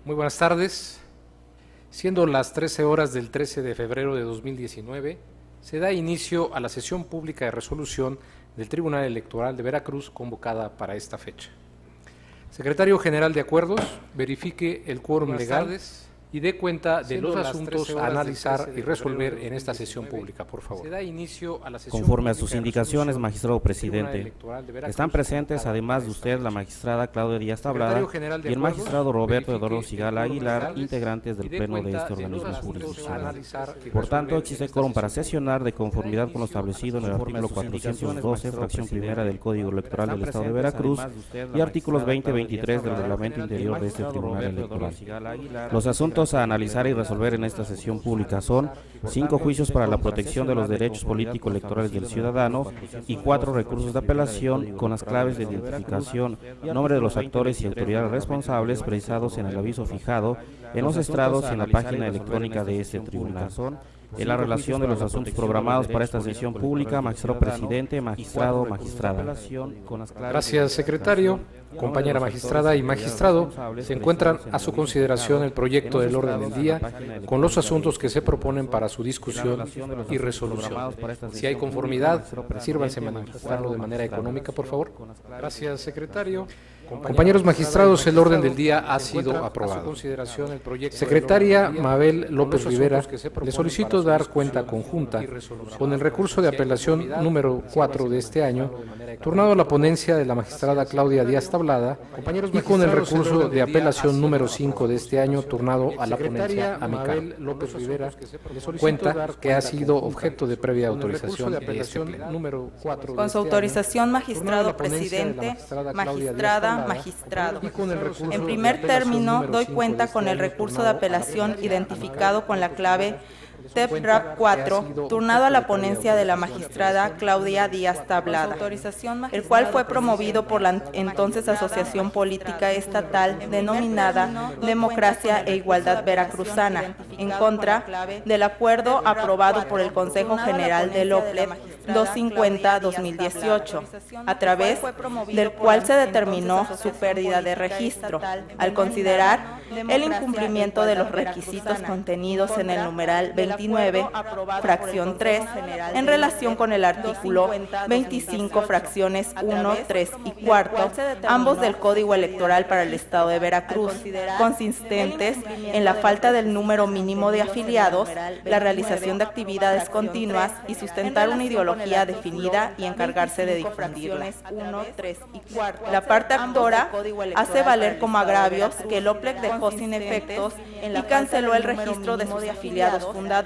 Muy buenas tardes. Siendo las 13 horas del 13 de febrero de 2019, se da inicio a la sesión pública de resolución del Tribunal Electoral de Veracruz convocada para esta fecha. Secretario General de Acuerdos, verifique el quórum legal y dé cuenta de los asuntos a analizar y resolver en esta sesión pública, por favor. Se da inicio a la sesión Conforme a sus indicaciones, magistrado presidente, están presentes, además de usted, la magistrada Claudia Díaz Tablada y el magistrado Roberto Eduardo Sigala Aguilar, integrantes del Pleno de este organismo jurisdiccional. Por tanto, existe quórum para sesionar de conformidad con lo establecido en el artículo 412, fracción primera del Código Electoral del Estado de Veracruz y artículos 20 y 23 del Reglamento Interior de este Tribunal Electoral. Los asuntos a analizar y resolver en esta sesión pública son 5 juicios para la protección de los derechos político-electorales del ciudadano y 4 recursos de apelación con las claves de identificación, nombre de los actores y autoridades responsables precisados en el aviso fijado en los estrados y en la página electrónica de este tribunal. En la relación de los asuntos programados para esta sesión pública, magistrado presidente, magistrado, magistrada. Gracias, secretario. Compañera magistrada y magistrado, se encuentran a su consideración el proyecto del orden del día con los asuntos que se proponen para su discusión y resolución. Si hay conformidad, sírvanse manifestarlo de manera económica, por favor. Gracias, secretario. Compañeros magistrados, el orden del día ha sido aprobado. Secretaria Mabel López Rivera, le solicito dar cuenta conjunta con el recurso de apelación número 4 de este año, turnado a la ponencia de la magistrada Claudia Díaz Tablada, y con el recurso de apelación número 5 de este año, turnado a la ponencia amical. López Rivera, cuenta que ha sido objeto de previa autorización de este pleno. Con su autorización, magistrado presidente, magistrada, magistrado. En primer término, doy cuenta con el recurso de apelación identificado con la clave TEP-RAP 4, turnado a la ponencia de la magistrada Claudia Díaz Tablada, el cual fue promovido por la entonces Asociación Política Estatal denominada Democracia e Igualdad Veracruzana, en contra del acuerdo aprobado por el Consejo General del OPLEP 250-2018, a través del cual se determinó su pérdida de registro, al considerar el incumplimiento de los requisitos contenidos en el numeral 29, fracción 3, en relación con el artículo 25, fracciones 1, 3 y 4, ambos del Código Electoral para el Estado de Veracruz, consistentes en la falta del número mínimo de afiliados, la realización de actividades continuas y sustentar una ideología definida y encargarse de difundirla. La parte actora hace valer como agravios que el OPLEC dejó sin efectos y canceló el registro de sus afiliados fundadores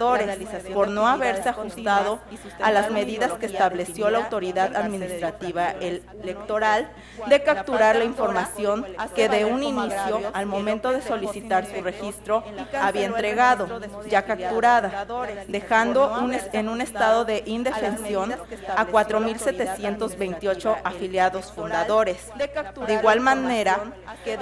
por no haberse ajustado a las medidas que estableció la autoridad administrativa electoral de capturar la información que de un inicio, al momento de solicitar su registro, había entregado, ya capturada, dejando en un estado de indefensión a 4.728 afiliados fundadores. De igual manera,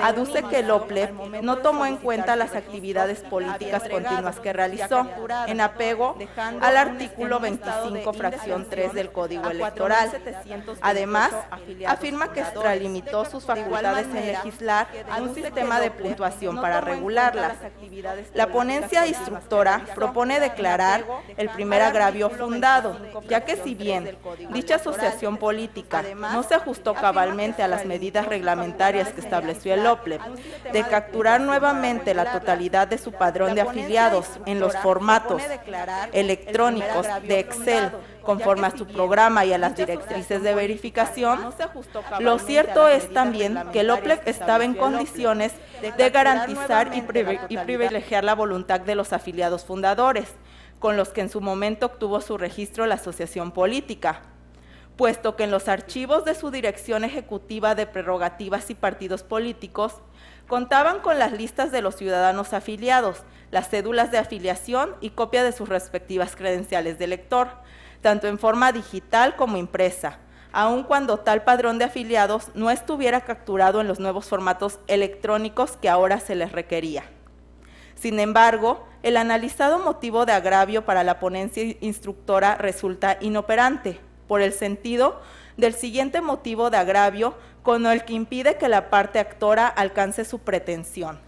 aduce que el OPLEP no tomó en cuenta las actividades políticas continuas que realizó, en apego al artículo 25, fracción 3 del Código Electoral. Además, afirma que extralimitó sus facultades en legislar un sistema de puntuación para regularlas. La ponencia instructora propone declarar el primer agravio fundado, ya que si bien dicha asociación política no se ajustó cabalmente a las medidas reglamentarias que estableció el OPLEP de capturar nuevamente la totalidad de su padrón de afiliados en los formatos electrónicos de Excel conforme a su programa y a las directrices de verificación, lo cierto es también que el OPLEP estaba en condiciones de garantizar y privilegiar la voluntad de los afiliados fundadores, con los que en su momento obtuvo su registro la asociación política, puesto que en los archivos de su Dirección Ejecutiva de Prerrogativas y Partidos Políticos contaban con las listas de los ciudadanos afiliados, las cédulas de afiliación y copia de sus respectivas credenciales de elector, tanto en forma digital como impresa, aun cuando tal padrón de afiliados no estuviera capturado en los nuevos formatos electrónicos que ahora se les requería. Sin embargo, el analizado motivo de agravio para la ponencia instructora resulta inoperante, por el sentido del siguiente motivo de agravio con el que impide que la parte actora alcance su pretensión.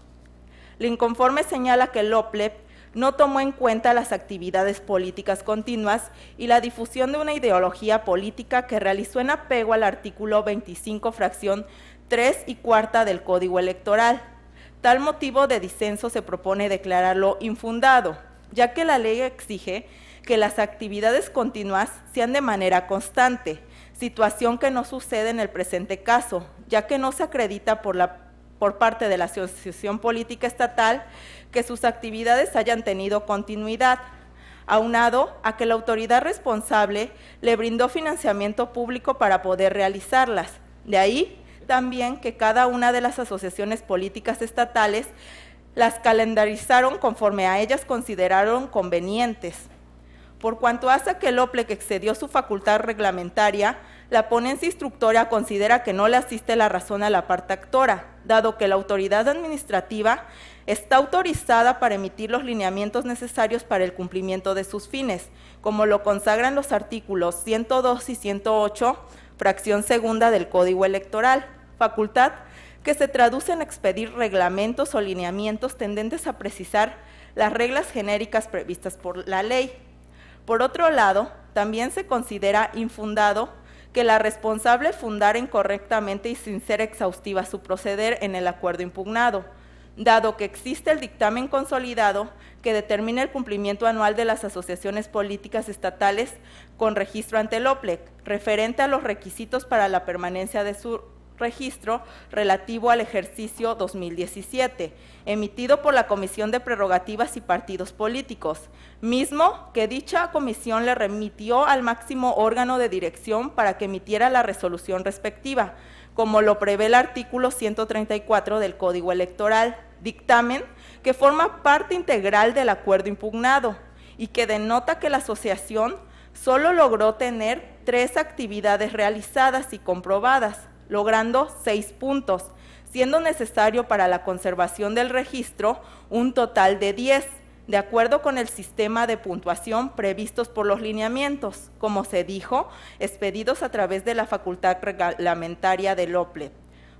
El inconforme señala que el OPLEP no tomó en cuenta las actividades políticas continuas y la difusión de una ideología política que realizó en apego al artículo 25, fracción 3 y cuarta del Código Electoral. Tal motivo de disenso se propone declararlo infundado, ya que la ley exige que las actividades continuas sean de manera constante, situación que no sucede en el presente caso, ya que no se acredita por parte de la asociación política estatal que sus actividades hayan tenido continuidad, aunado a que la autoridad responsable le brindó financiamiento público para poder realizarlas. De ahí también que cada una de las asociaciones políticas estatales las calendarizaron conforme a ellas consideraron convenientes. Por cuanto hace que el OPLEC excedió su facultad reglamentaria, la ponencia instructora considera que no le asiste la razón a la parte actora, dado que la autoridad administrativa está autorizada para emitir los lineamientos necesarios para el cumplimiento de sus fines, como lo consagran los artículos 102 y 108, fracción segunda del Código Electoral, facultad que se traduce en expedir reglamentos o lineamientos tendentes a precisar las reglas genéricas previstas por la ley. Por otro lado, también se considera infundado que la responsable fundara incorrectamente y sin ser exhaustiva su proceder en el acuerdo impugnado, dado que existe el dictamen consolidado que determina el cumplimiento anual de las asociaciones políticas estatales con registro ante el OPLEC, referente a los requisitos para la permanencia de su registro relativo al ejercicio 2017, emitido por la Comisión de Prerrogativas y Partidos Políticos, mismo que dicha comisión le remitió al máximo órgano de dirección para que emitiera la resolución respectiva, como lo prevé el artículo 134 del Código Electoral, dictamen que forma parte integral del acuerdo impugnado y que denota que la asociación solo logró tener 3 actividades realizadas y comprobadas, logrando 6 puntos, siendo necesario para la conservación del registro un total de 10, de acuerdo con el sistema de puntuación previstos por los lineamientos, como se dijo, expedidos a través de la facultad reglamentaria del OPLEP.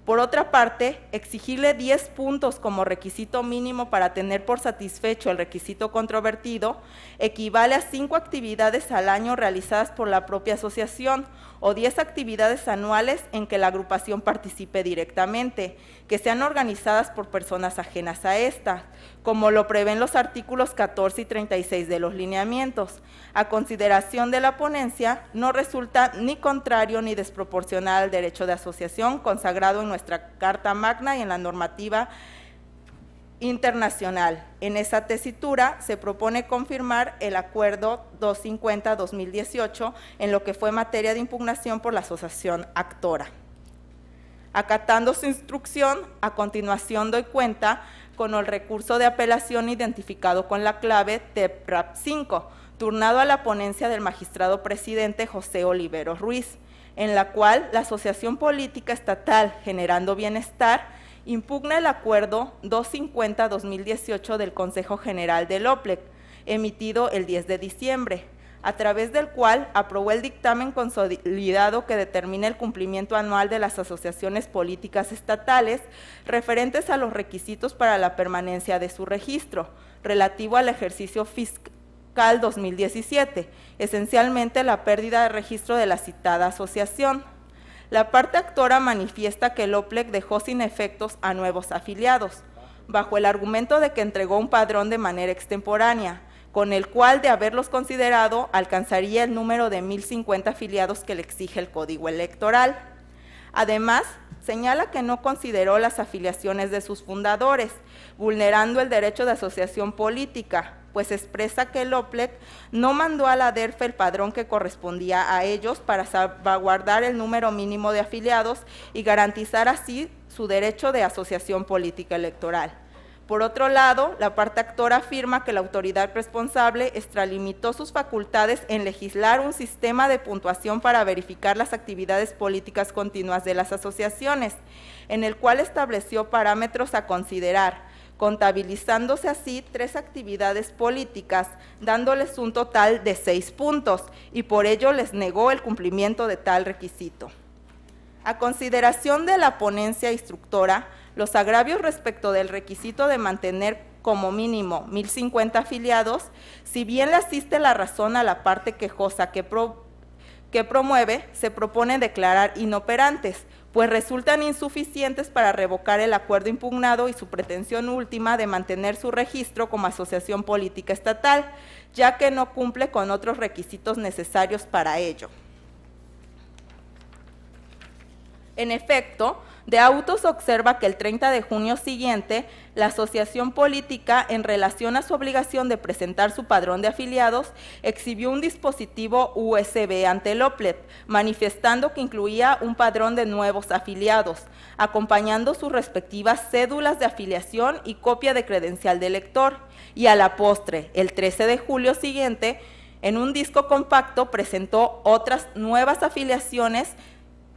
Por otra parte, exigirle 10 puntos como requisito mínimo para tener por satisfecho el requisito controvertido equivale a 5 actividades al año realizadas por la propia asociación o 10 actividades anuales en que la agrupación participe directamente, que sean organizadas por personas ajenas a esta, como lo prevén los artículos 14 y 36 de los lineamientos. A consideración de la ponencia, no resulta ni contrario ni desproporcional al derecho de asociación consagrado en nuestra Carta Magna y en la normativa internacional. En esa tesitura se propone confirmar el Acuerdo 250-2018 en lo que fue materia de impugnación por la asociación actora. Acatando su instrucción, a continuación doy cuenta con el recurso de apelación identificado con la clave TEPRAP 5, turnado a la ponencia del magistrado presidente José Oliveros Ruiz, en la cual la Asociación Política Estatal Generando Bienestar impugna el Acuerdo 250-2018 del Consejo General del OPLEC, emitido el 10 de diciembre, a través del cual aprobó el dictamen consolidado que determina el cumplimiento anual de las asociaciones políticas estatales referentes a los requisitos para la permanencia de su registro, relativo al ejercicio fiscal 2017, esencialmente la pérdida de registro de la citada asociación. La parte actora manifiesta que el OPLEC dejó sin efectos a nuevos afiliados, bajo el argumento de que entregó un padrón de manera extemporánea, con el cual, de haberlos considerado, alcanzaría el número de 1.050 afiliados que le exige el Código Electoral. Además, señala que no consideró las afiliaciones de sus fundadores, vulnerando el derecho de asociación política, pues expresa que el OPLEC no mandó a la DERFE el padrón que correspondía a ellos para salvaguardar el número mínimo de afiliados y garantizar así su derecho de asociación política electoral. Por otro lado, la parte actora afirma que la autoridad responsable extralimitó sus facultades en legislar un sistema de puntuación para verificar las actividades políticas continuas de las asociaciones, en el cual estableció parámetros a considerar, contabilizándose así 3 actividades políticas, dándoles un total de 6 puntos, y por ello les negó el cumplimiento de tal requisito. A consideración de la ponencia instructora, los agravios respecto del requisito de mantener como mínimo 1.050 afiliados, si bien le asiste la razón a la parte quejosa que promueve, se propone declarar inoperantes, pues resultan insuficientes para revocar el acuerdo impugnado y su pretensión última de mantener su registro como asociación política estatal, ya que no cumple con otros requisitos necesarios para ello. En efecto, de autos observa que el 30 de junio siguiente, la asociación política, en relación a su obligación de presentar su padrón de afiliados, exhibió un dispositivo USB ante el OPLED, manifestando que incluía un padrón de nuevos afiliados, acompañando sus respectivas cédulas de afiliación y copia de credencial de elector. Y a la postre, el 13 de julio siguiente, en un disco compacto presentó otras nuevas afiliaciones,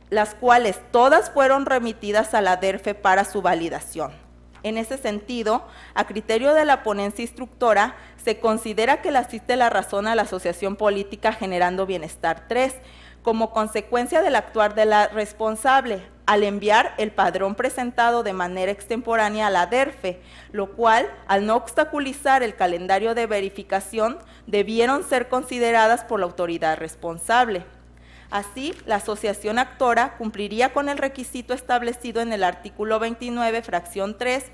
las cuales todas fueron remitidas a la DERFE para su validación. En ese sentido, a criterio de la ponencia instructora, se considera que le asiste la razón a la asociación política Generando Bienestar 3, como consecuencia del actuar de la responsable, al enviar el padrón presentado de manera extemporánea a la DERFE, lo cual, al no obstaculizar el calendario de verificación, debieron ser consideradas por la autoridad responsable. Así, la asociación actora cumpliría con el requisito establecido en el artículo 29, fracción 3,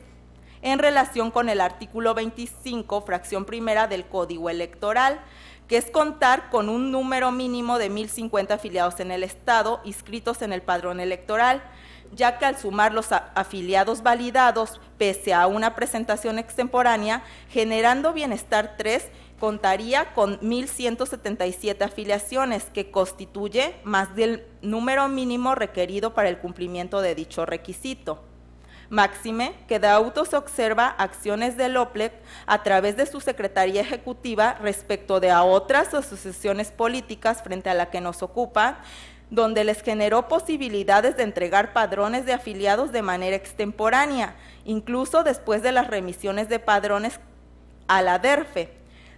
en relación con el artículo 25, fracción primera del Código Electoral, que es contar con un número mínimo de 1.050 afiliados en el Estado inscritos en el padrón electoral, ya que al sumar los afiliados validados, pese a una presentación extemporánea, Generando Bienestar 3 contaría con 1.177 afiliaciones, que constituye más del número mínimo requerido para el cumplimiento de dicho requisito. Máxime, que de autos observa acciones del OPLEC a través de su Secretaría Ejecutiva respecto de a otras asociaciones políticas frente a la que nos ocupan, donde les generó posibilidades de entregar padrones de afiliados de manera extemporánea, incluso después de las remisiones de padrones a la DERFE.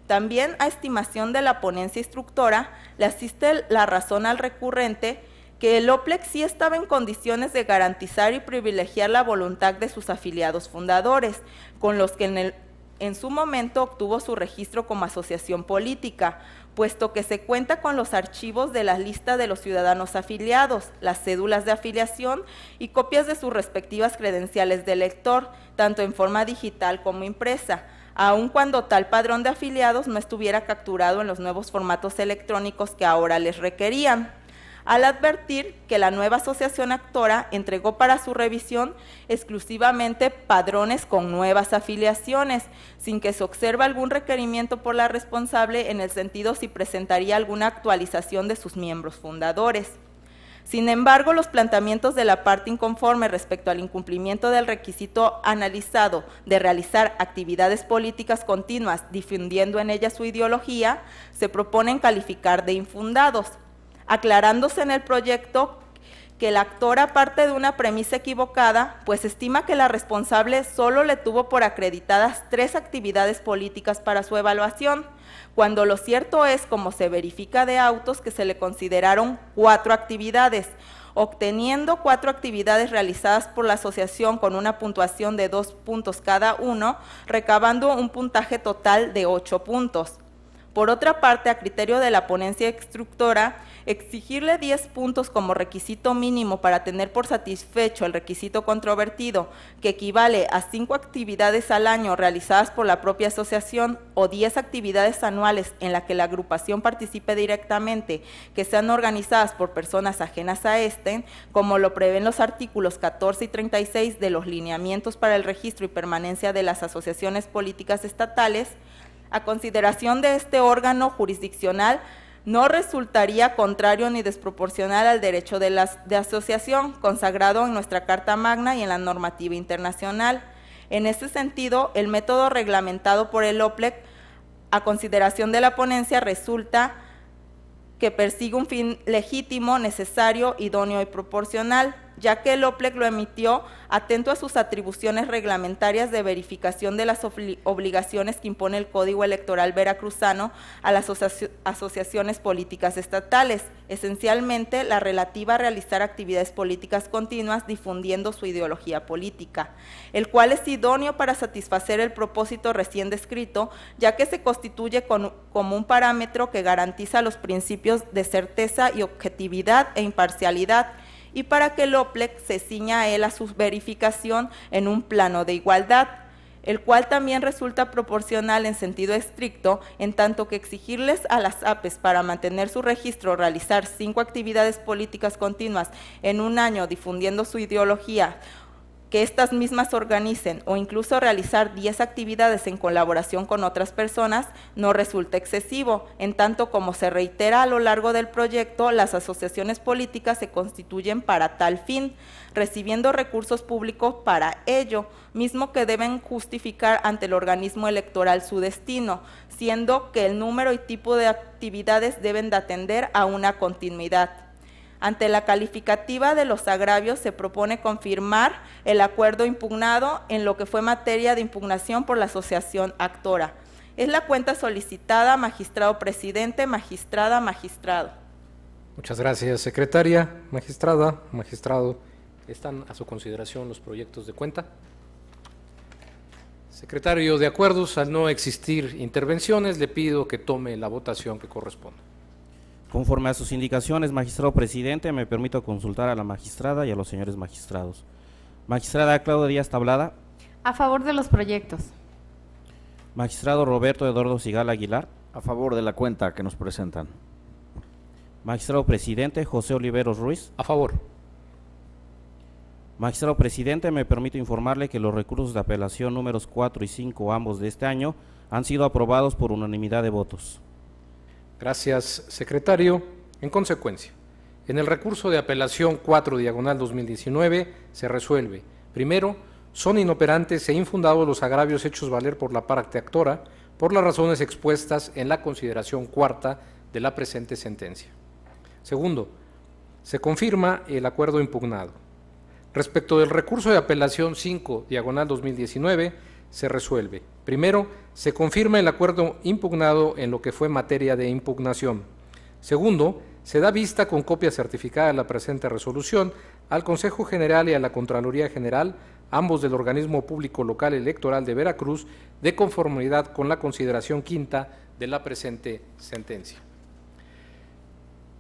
También, a estimación de la ponencia instructora, le asiste la razón al recurrente que el OPLEC sí estaba en condiciones de garantizar y privilegiar la voluntad de sus afiliados fundadores, con los que en su momento obtuvo su registro como asociación política, puesto que se cuenta con los archivos de la lista de los ciudadanos afiliados, las cédulas de afiliación y copias de sus respectivas credenciales de elector, tanto en forma digital como impresa, aun cuando tal padrón de afiliados no estuviera capturado en los nuevos formatos electrónicos que ahora les requerían. Al advertir que la nueva asociación actora entregó para su revisión exclusivamente padrones con nuevas afiliaciones, sin que se observe algún requerimiento por la responsable en el sentido si presentaría alguna actualización de sus miembros fundadores. Sin embargo, los planteamientos de la parte inconforme respecto al incumplimiento del requisito analizado de realizar actividades políticas continuas difundiendo en ellas su ideología, se proponen calificar de infundados, aclarándose en el proyecto que la actora parte de una premisa equivocada, pues estima que la responsable solo le tuvo por acreditadas 3 actividades políticas para su evaluación, cuando lo cierto es, como se verifica de autos, que se le consideraron 4 actividades, obteniendo 4 actividades realizadas por la asociación con una puntuación de 2 puntos cada uno, recabando un puntaje total de 8 puntos. Por otra parte, a criterio de la ponencia instructora, exigirle 10 puntos como requisito mínimo para tener por satisfecho el requisito controvertido, que equivale a 5 actividades al año realizadas por la propia asociación o 10 actividades anuales en la que la agrupación participe directamente, que sean organizadas por personas ajenas a este, como lo prevén los artículos 14 y 36 de los lineamientos para el registro y permanencia de las asociaciones políticas estatales, a consideración de este órgano jurisdiccional, no resultaría contrario ni desproporcional al derecho de asociación consagrado en nuestra Carta Magna y en la normativa internacional. En este sentido, el método reglamentado por el OPLEC, a consideración de la ponencia, resulta que persigue un fin legítimo, necesario, idóneo y proporcional, ya que el OPLEC lo emitió atento a sus atribuciones reglamentarias de verificación de las obligaciones que impone el Código Electoral veracruzano a las asociaciones políticas estatales, esencialmente la relativa a realizar actividades políticas continuas difundiendo su ideología política, el cual es idóneo para satisfacer el propósito recién descrito, ya que se constituye como un parámetro que garantiza los principios de certeza y objetividad e imparcialidad, y para que el OPLEC se ciña a él a su verificación en un plano de igualdad, el cual también resulta proporcional en sentido estricto, en tanto que exigirles a las APES para mantener su registro realizar 5 actividades políticas continuas en un año difundiendo su ideología, que éstas mismas organicen o incluso realizar 10 actividades en colaboración con otras personas no resulta excesivo, en tanto como se reitera a lo largo del proyecto, las asociaciones políticas se constituyen para tal fin, recibiendo recursos públicos para ello, mismo que deben justificar ante el organismo electoral su destino, siendo que el número y tipo de actividades deben de atender a una continuidad. Ante la calificativa de los agravios se propone confirmar el acuerdo impugnado en lo que fue materia de impugnación por la asociación actora. Es la cuenta solicitada, magistrado presidente, magistrada, magistrado. Muchas gracias, secretaria, magistrada, magistrado. ¿Están a su consideración los proyectos de cuenta? Secretario de Acuerdos, al no existir intervenciones, le pido que tome la votación que corresponde. Conforme a sus indicaciones, magistrado presidente, me permito consultar a la magistrada y a los señores magistrados. Magistrada Claudia Díaz Tablada. A favor de los proyectos. Magistrado Roberto Eduardo Sigala Aguilar. A favor de la cuenta que nos presentan. Magistrado presidente José Oliveros Ruiz. A favor. Magistrado presidente, me permito informarle que los recursos de apelación números 4 y 5, ambos de este año, han sido aprobados por unanimidad de votos. Gracias, secretario. En consecuencia, en el recurso de apelación 4/2019 se resuelve: primero, son inoperantes e infundados los agravios hechos valer por la parte actora por las razones expuestas en la consideración cuarta de la presente sentencia. Segundo, se confirma el acuerdo impugnado. Respecto del recurso de apelación 5/2019 se resuelve: primero, se confirma el acuerdo impugnado en lo que fue materia de impugnación. Segundo, se da vista con copia certificada de la presente resolución al Consejo General y a la Contraloría General, ambos del Organismo Público Local Electoral de Veracruz, de conformidad con la consideración quinta de la presente sentencia.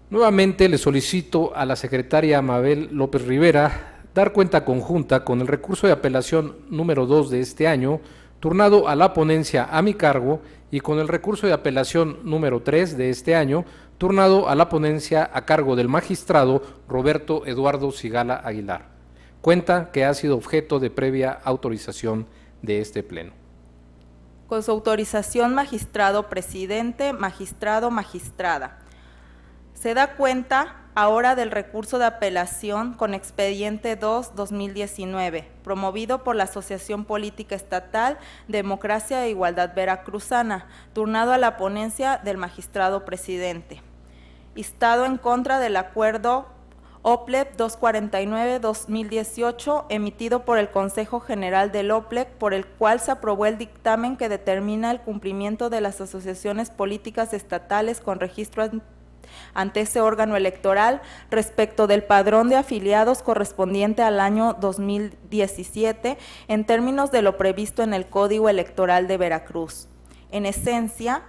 Nuevamente le solicito a la secretaria Mabel López Rivera dar cuenta conjunta con el recurso de apelación número 2 de este año, turnado a la ponencia a mi cargo, y con el recurso de apelación número 3 de este año, turnado a la ponencia a cargo del magistrado Roberto Eduardo Sigala Aguilar. Cuenta que ha sido objeto de previa autorización de este Pleno. Con su autorización, magistrado presidente, magistrado, magistrada. Se da cuenta ahora del recurso de apelación con expediente 2/2019, promovido por la Asociación Política Estatal Democracia e Igualdad Veracruzana, turnado a la ponencia del magistrado presidente. Instado en contra del acuerdo OPLEC 249/2018, emitido por el Consejo General del OPLEC, por el cual se aprobó el dictamen que determina el cumplimiento de las asociaciones políticas estatales con registro ante ese órgano electoral respecto del padrón de afiliados correspondiente al año 2017 en términos de lo previsto en el Código Electoral de Veracruz. En esencia,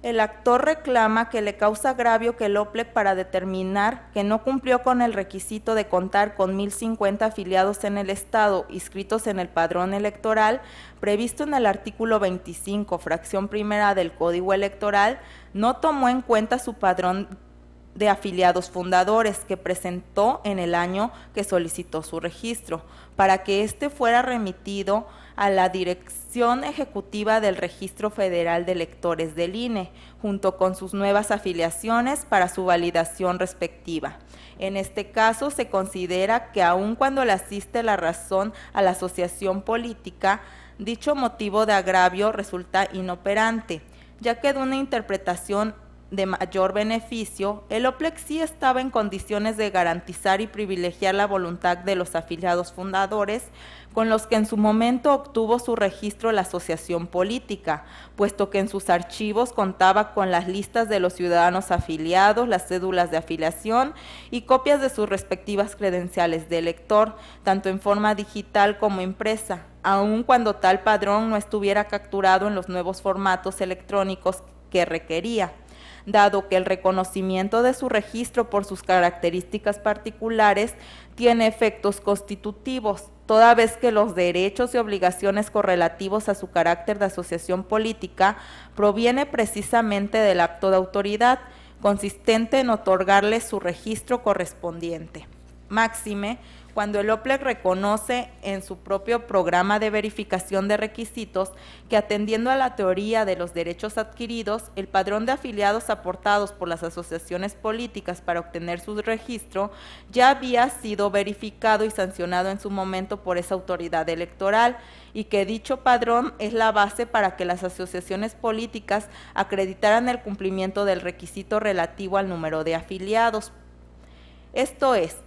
el actor reclama que le causa agravio que el OPLEC, para determinar que no cumplió con el requisito de contar con 1,050 afiliados en el Estado inscritos en el padrón electoral, previsto en el artículo 25, fracción primera del Código Electoral, no tomó en cuenta su padrón de afiliados fundadores que presentó en el año que solicitó su registro, para que éste fuera remitido a la Dirección Ejecutiva del Registro Federal de Electores del INE, junto con sus nuevas afiliaciones para su validación respectiva. En este caso, se considera que aun cuando le asiste la razón a la asociación política, dicho motivo de agravio resulta inoperante, ya que de una interpretación de mayor beneficio, el OPLEC sí estaba en condiciones de garantizar y privilegiar la voluntad de los afiliados fundadores, con los que en su momento obtuvo su registro la asociación política, puesto que en sus archivos contaba con las listas de los ciudadanos afiliados, las cédulas de afiliación y copias de sus respectivas credenciales de elector, tanto en forma digital como impresa, aun cuando tal padrón no estuviera capturado en los nuevos formatos electrónicos que requería, dado que el reconocimiento de su registro por sus características particulares tiene efectos constitutivos, toda vez que los derechos y obligaciones correlativos a su carácter de asociación política proviene precisamente del acto de autoridad, consistente en otorgarle su registro correspondiente. Máxime, cuando el OPLEC reconoce en su propio programa de verificación de requisitos que, atendiendo a la teoría de los derechos adquiridos, el padrón de afiliados aportados por las asociaciones políticas para obtener su registro ya había sido verificado y sancionado en su momento por esa autoridad electoral, y que dicho padrón es la base para que las asociaciones políticas acreditaran el cumplimiento del requisito relativo al número de afiliados. Esto es,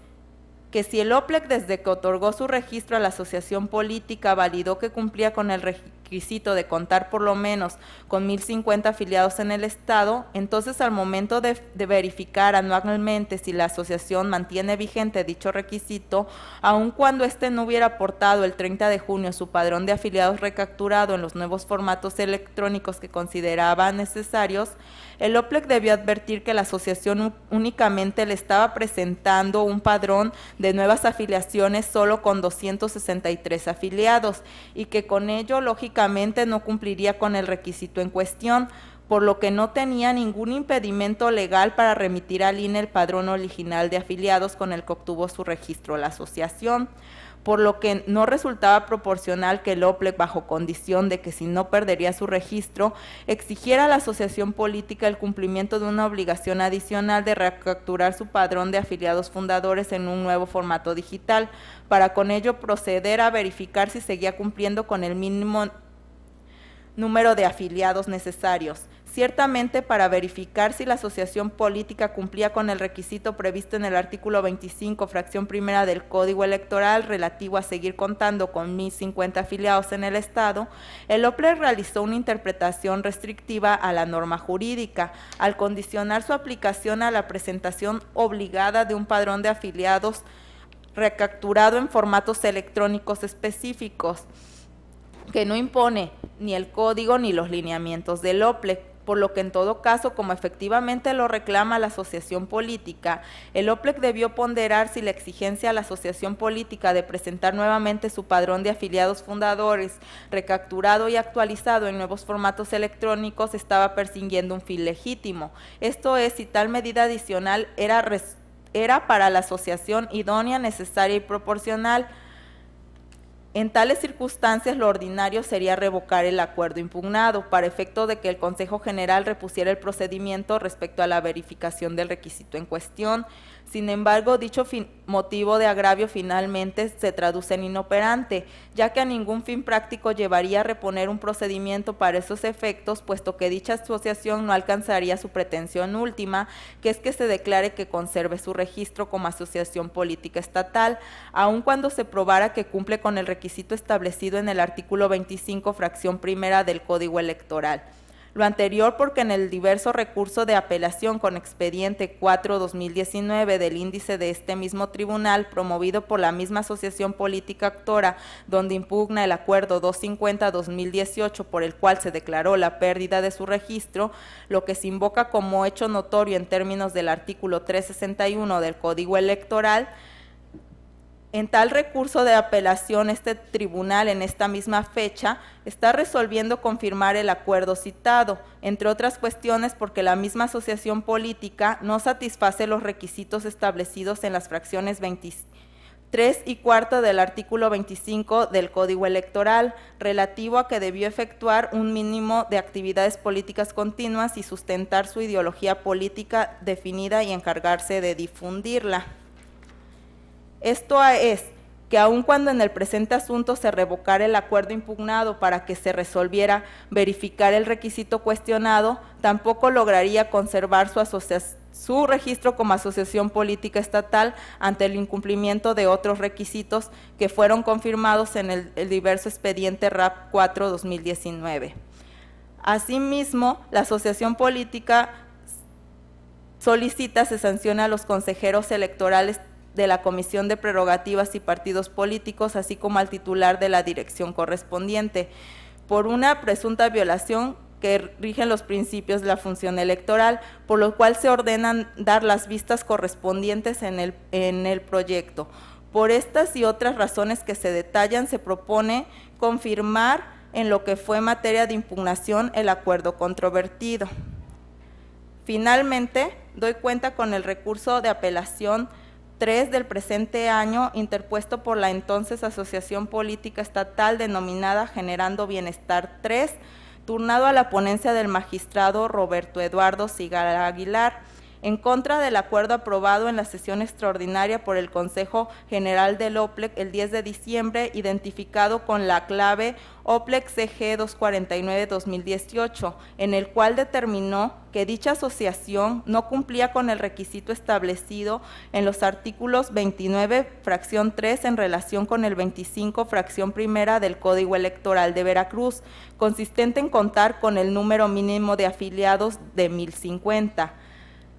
que si el OPLEC, desde que otorgó su registro a la asociación política, validó que cumplía con el requisito de contar por lo menos con 1.050 afiliados en el Estado, entonces al momento de verificar anualmente si la asociación mantiene vigente dicho requisito, aun cuando éste no hubiera aportado el 30 de junio su padrón de afiliados recapturado en los nuevos formatos electrónicos que consideraba necesarios, el OPLEC debió advertir que la asociación únicamente le estaba presentando un padrón de nuevas afiliaciones solo con 263 afiliados y que con ello lógicamente no cumpliría con el requisito en cuestión, por lo que no tenía ningún impedimento legal para remitir al INE el padrón original de afiliados con el que obtuvo su registro la asociación, por lo que no resultaba proporcional que el OPLEC, bajo condición de que si no perdería su registro, exigiera a la asociación política el cumplimiento de una obligación adicional de recapturar su padrón de afiliados fundadores en un nuevo formato digital, para con ello proceder a verificar si seguía cumpliendo con el mínimo número de afiliados necesarios. Ciertamente, para verificar si la asociación política cumplía con el requisito previsto en el artículo 25, fracción primera del Código Electoral, relativo a seguir contando con 1.050 afiliados en el Estado, el OPLEC realizó una interpretación restrictiva a la norma jurídica, al condicionar su aplicación a la presentación obligada de un padrón de afiliados recapturado en formatos electrónicos específicos, que no impone ni el código ni los lineamientos del OPLEC, por lo que en todo caso, como efectivamente lo reclama la asociación política, el OPLEC debió ponderar si la exigencia a la asociación política de presentar nuevamente su padrón de afiliados fundadores, recapturado y actualizado en nuevos formatos electrónicos, estaba persiguiendo un fin legítimo. Esto es, si tal medida adicional era para la asociación idónea, necesaria y proporcional. En tales circunstancias, lo ordinario sería revocar el acuerdo impugnado, para efecto de que el Consejo General repusiera el procedimiento respecto a la verificación del requisito en cuestión. Sin embargo, dicho motivo de agravio finalmente se traduce en inoperante, ya que a ningún fin práctico llevaría a reponer un procedimiento para esos efectos, puesto que dicha asociación no alcanzaría su pretensión última, que es que se declare que conserve su registro como asociación política estatal, aun cuando se probara que cumple con el requisito establecido en el artículo 25, fracción primera del Código Electoral. Lo anterior porque en el diverso recurso de apelación con expediente 4/2019 del índice de este mismo tribunal, promovido por la misma asociación política actora, donde impugna el acuerdo 250/2018 por el cual se declaró la pérdida de su registro, lo que se invoca como hecho notorio en términos del artículo 361 del Código Electoral. En tal recurso de apelación, este tribunal en esta misma fecha está resolviendo confirmar el acuerdo citado, entre otras cuestiones porque la misma asociación política no satisface los requisitos establecidos en las fracciones 23 y cuarto del artículo 25 del Código Electoral, relativo a que debió efectuar un mínimo de actividades políticas continuas y sustentar su ideología política definida y encargarse de difundirla. Esto es, que aun cuando en el presente asunto se revocara el acuerdo impugnado para que se resolviera verificar el requisito cuestionado, tampoco lograría conservar su registro como asociación política estatal ante el incumplimiento de otros requisitos que fueron confirmados en el diverso expediente RAP 4-2019. Asimismo, la asociación política solicita se sancione a los consejeros electorales de la Comisión de Prerrogativas y Partidos Políticos, así como al titular de la dirección correspondiente, por una presunta violación que rigen los principios de la función electoral, por lo cual se ordenan dar las vistas correspondientes en el proyecto. Por estas y otras razones que se detallan, se propone confirmar en lo que fue materia de impugnación el acuerdo controvertido. Finalmente, doy cuenta con el recurso de apelación 3 del presente año, interpuesto por la entonces Asociación Política Estatal denominada Generando Bienestar 3, turnado a la ponencia del magistrado Roberto Eduardo Sigala Aguilar, en contra del acuerdo aprobado en la sesión extraordinaria por el Consejo General del OPLEC el 10 de diciembre, identificado con la clave OPLEC CG 249-2018, en el cual determinó que dicha asociación no cumplía con el requisito establecido en los artículos 29, fracción 3, en relación con el 25, fracción primera del Código Electoral de Veracruz, consistente en contar con el número mínimo de afiliados de 1050.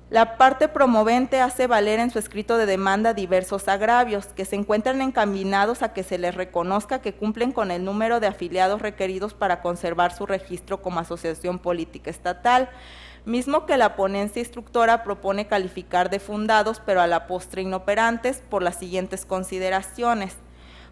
La parte promovente hace valer en su escrito de demanda diversos agravios que se encuentran encaminados a que se les reconozca que cumplen con el número de afiliados requeridos para conservar su registro como asociación política estatal, mismo que la ponencia instructora propone calificar de fundados, pero a la postre inoperantes, por las siguientes consideraciones.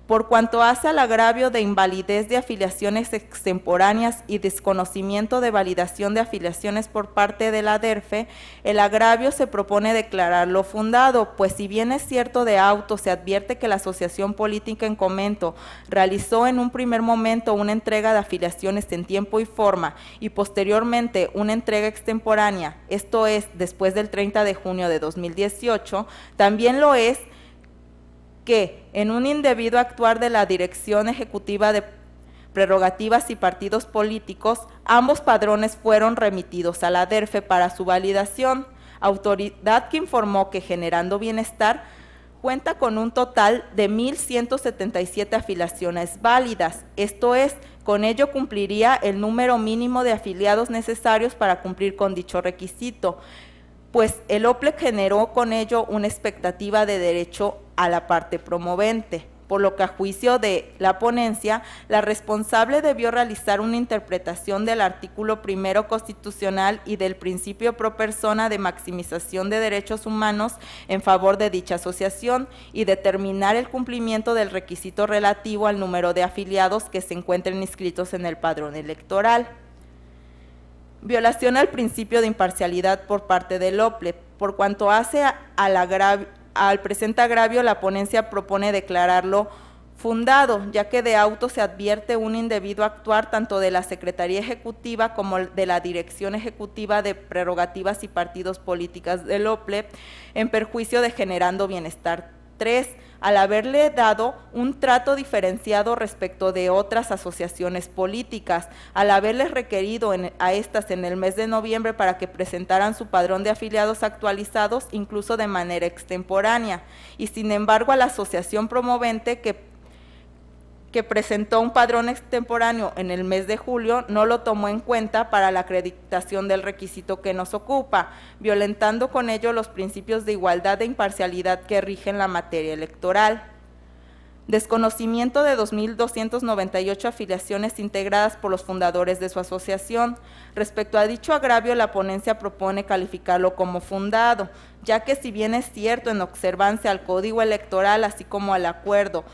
Por cuanto hace al agravio de invalidez de afiliaciones extemporáneas y desconocimiento de validación de afiliaciones por parte de la DERFE, el agravio se propone declararlo fundado, pues si bien es cierto de auto, se advierte que la asociación política en comento realizó en un primer momento una entrega de afiliaciones en tiempo y forma y posteriormente una entrega extemporánea, esto es, después del 30 de junio de 2018, también lo es que en un indebido actuar de la Dirección Ejecutiva de Prerrogativas y Partidos Políticos, ambos padrones fueron remitidos a la DERFE para su validación, autoridad que informó que Generando Bienestar cuenta con un total de 1.177 afiliaciones válidas, esto es, con ello cumpliría el número mínimo de afiliados necesarios para cumplir con dicho requisito, pues el OPLEC generó con ello una expectativa de derecho a la parte promovente, por lo que a juicio de la ponencia, la responsable debió realizar una interpretación del artículo 1 constitucional y del principio pro persona de maximización de derechos humanos en favor de dicha asociación y determinar el cumplimiento del requisito relativo al número de afiliados que se encuentren inscritos en el padrón electoral. Violación al principio de imparcialidad por parte del OPLEC. Por cuanto hace al presente agravio, la ponencia propone declararlo fundado, ya que de auto se advierte un indebido actuar tanto de la Secretaría Ejecutiva como de la Dirección Ejecutiva de Prerrogativas y Partidos Políticos del OPLEC en perjuicio de Generando Bienestar 3, al haberle dado un trato diferenciado respecto de otras asociaciones políticas, al haberles requerido a estas en el mes de noviembre para que presentaran su padrón de afiliados actualizados, incluso de manera extemporánea, y sin embargo a la asociación promovente que presentó un padrón extemporáneo en el mes de julio, no lo tomó en cuenta para la acreditación del requisito que nos ocupa, violentando con ello los principios de igualdad e imparcialidad que rigen la materia electoral. Desconocimiento de 2.298 afiliaciones integradas por los fundadores de su asociación. Respecto a dicho agravio, la ponencia propone calificarlo como fundado, ya que si bien es cierto en observancia al Código Electoral, así como al acuerdo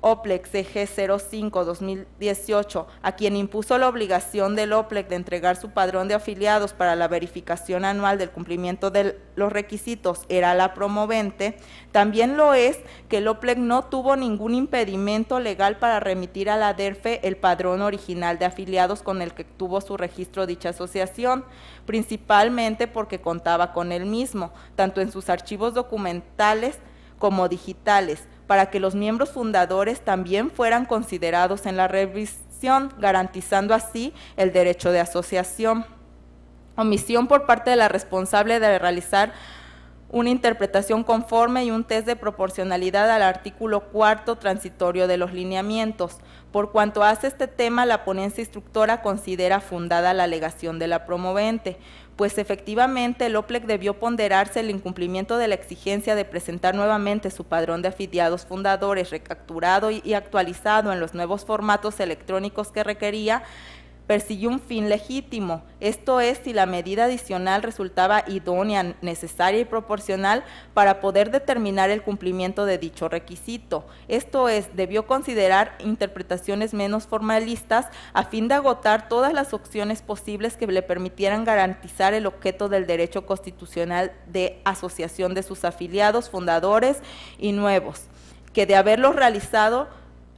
OPLEC CG 05-2018, a quien impuso la obligación del OPLEC de entregar su padrón de afiliados para la verificación anual del cumplimiento de los requisitos, era la promovente, también lo es que el OPLEC no tuvo ningún impedimento legal para remitir a la DERFE el padrón original de afiliados con el que tuvo su registro dicha asociación, principalmente porque contaba con el mismo, tanto en sus archivos documentales como digitales, para que los miembros fundadores también fueran considerados en la revisión, garantizando así el derecho de asociación. Omisión por parte de la responsable de realizar una interpretación conforme y un test de proporcionalidad al artículo 4º transitorio de los lineamientos. Por cuanto hace este tema, la ponencia instructora considera fundada la alegación de la promovente, pues efectivamente el OPLEC debió ponderarse el incumplimiento de la exigencia de presentar nuevamente su padrón de afiliados fundadores recapturado y actualizado en los nuevos formatos electrónicos que requería, persiguió un fin legítimo, esto es, si la medida adicional resultaba idónea, necesaria y proporcional para poder determinar el cumplimiento de dicho requisito. Esto es, debió considerar interpretaciones menos formalistas a fin de agotar todas las opciones posibles que le permitieran garantizar el objeto del derecho constitucional de asociación de sus afiliados, fundadores y nuevos, que de haberlos realizado,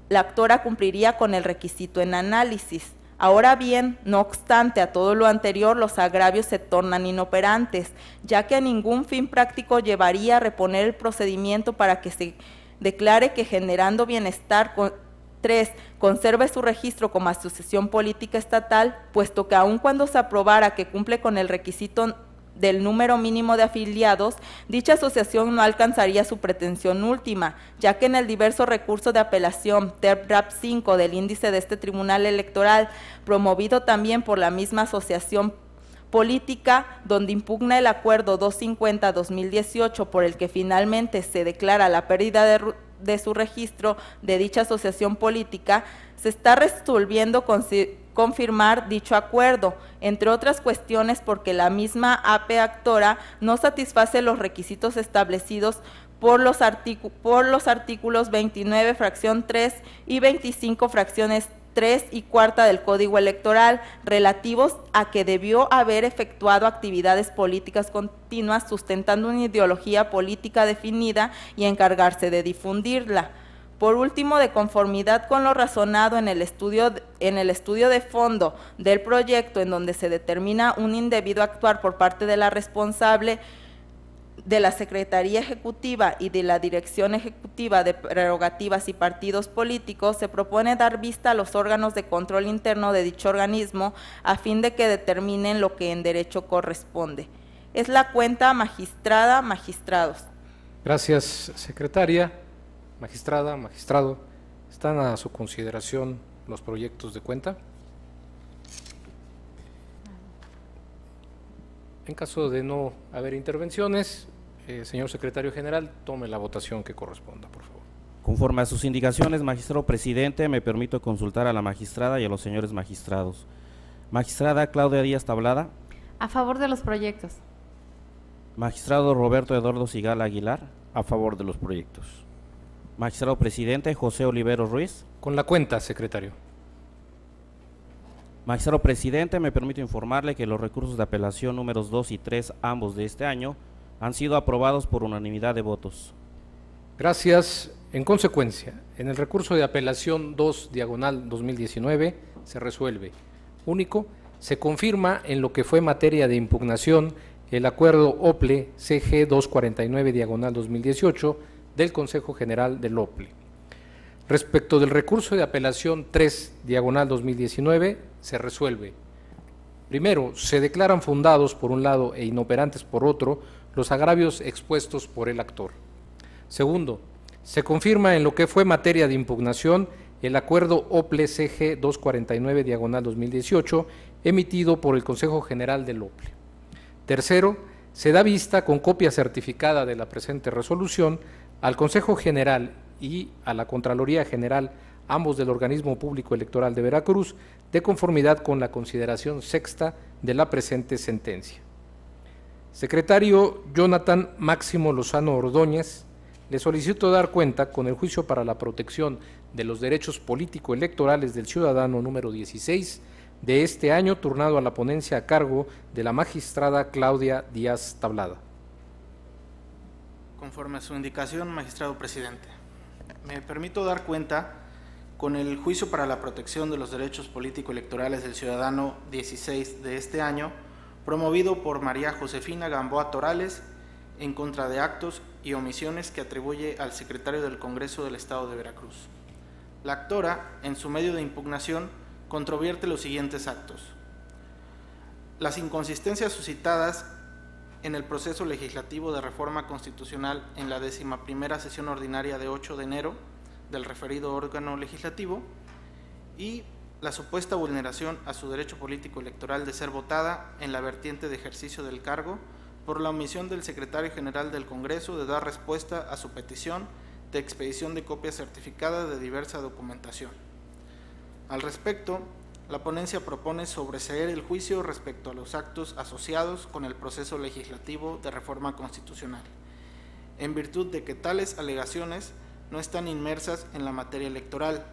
la actora cumpliría con el requisito en análisis. Ahora bien, no obstante a todo lo anterior, los agravios se tornan inoperantes, ya que a ningún fin práctico llevaría a reponer el procedimiento para que se declare que generando bienestar 3. Conserve su registro como asociación política estatal, puesto que aun cuando se aprobara que cumple con el requisito del número mínimo de afiliados, dicha asociación no alcanzaría su pretensión última, ya que en el diverso recurso de apelación TERP-RAP 5 del índice de este Tribunal Electoral, promovido también por la misma asociación política, donde impugna el acuerdo 250-2018 por el que finalmente se declara la pérdida de su registro de dicha asociación política, se está resolviendo confirmar dicho acuerdo, entre otras cuestiones porque la misma AP actora no satisface los requisitos establecidos por los artículos 29, fracción 3 y 25, fracciones 3 y 4 del Código Electoral, relativos a que debió haber efectuado actividades políticas continuas sustentando una ideología política definida y encargarse de difundirla. Por último, de conformidad con lo razonado en el estudio de fondo del proyecto, en donde se determina un indebido actuar por parte de la responsable de la Secretaría Ejecutiva y de la Dirección Ejecutiva de Prerrogativas y Partidos Políticos, se propone dar vista a los órganos de control interno de dicho organismo a fin de que determinen lo que en derecho corresponde. Es la cuenta, magistrada, magistrados. Gracias, secretaria. Magistrada, magistrado, ¿están a su consideración los proyectos de cuenta? En caso de no haber intervenciones, señor secretario general, tome la votación que corresponda, por favor. Conforme a sus indicaciones, magistrado presidente, me permito consultar a la magistrada y a los señores magistrados. Magistrada Claudia Díaz Tablada. A favor de los proyectos. Magistrado Roberto Eduardo Sigala Aguilar. A favor de los proyectos. Magistrado presidente José Oliveros Ruiz. Con la cuenta, secretario. Magistrado presidente, me permito informarle que los recursos de apelación números 2 y 3, ambos de este año, han sido aprobados por unanimidad de votos. Gracias. En consecuencia, en el recurso de apelación 2/2019 se resuelve. Único, se confirma en lo que fue materia de impugnación el acuerdo OPLE CG 249/2018 del Consejo General del OPLE. Respecto del recurso de apelación 3/2019, se resuelve. Primero, se declaran fundados por un lado e inoperantes por otro los agravios expuestos por el actor. Segundo, se confirma en lo que fue materia de impugnación el acuerdo OPLE CG 249/2018 emitido por el Consejo General del OPLE. Tercero, se da vista con copia certificada de la presente resolución al Consejo General y a la Contraloría General, ambos del Organismo Público Electoral de Veracruz, de conformidad con la consideración sexta de la presente sentencia. Secretario Jonathan Máximo Lozano Ordóñez, le solicito dar cuenta con el juicio para la protección de los derechos político-electorales del ciudadano número 16 de este año, turnado a la ponencia a cargo de la magistrada Claudia Díaz Tablada. Conforme a su indicación, magistrado presidente, me permito dar cuenta con el juicio para la protección de los derechos político-electorales del ciudadano 16 de este año, promovido por María Josefina Gamboa Torales, en contra de actos y omisiones que atribuye al secretario del Congreso del Estado de Veracruz. La actora, en su medio de impugnación, controvierte los siguientes actos: las inconsistencias suscitadas en el proceso legislativo de reforma constitucional en la 11ª sesión ordinaria de 8 de enero del referido órgano legislativo y la supuesta vulneración a su derecho político electoral de ser votada en la vertiente de ejercicio del cargo por la omisión del secretario general del Congreso de dar respuesta a su petición de expedición de copias certificadas de diversa documentación. Al respecto, la ponencia propone sobreseer el juicio respecto a los actos asociados con el proceso legislativo de reforma constitucional, en virtud de que tales alegaciones no están inmersas en la materia electoral,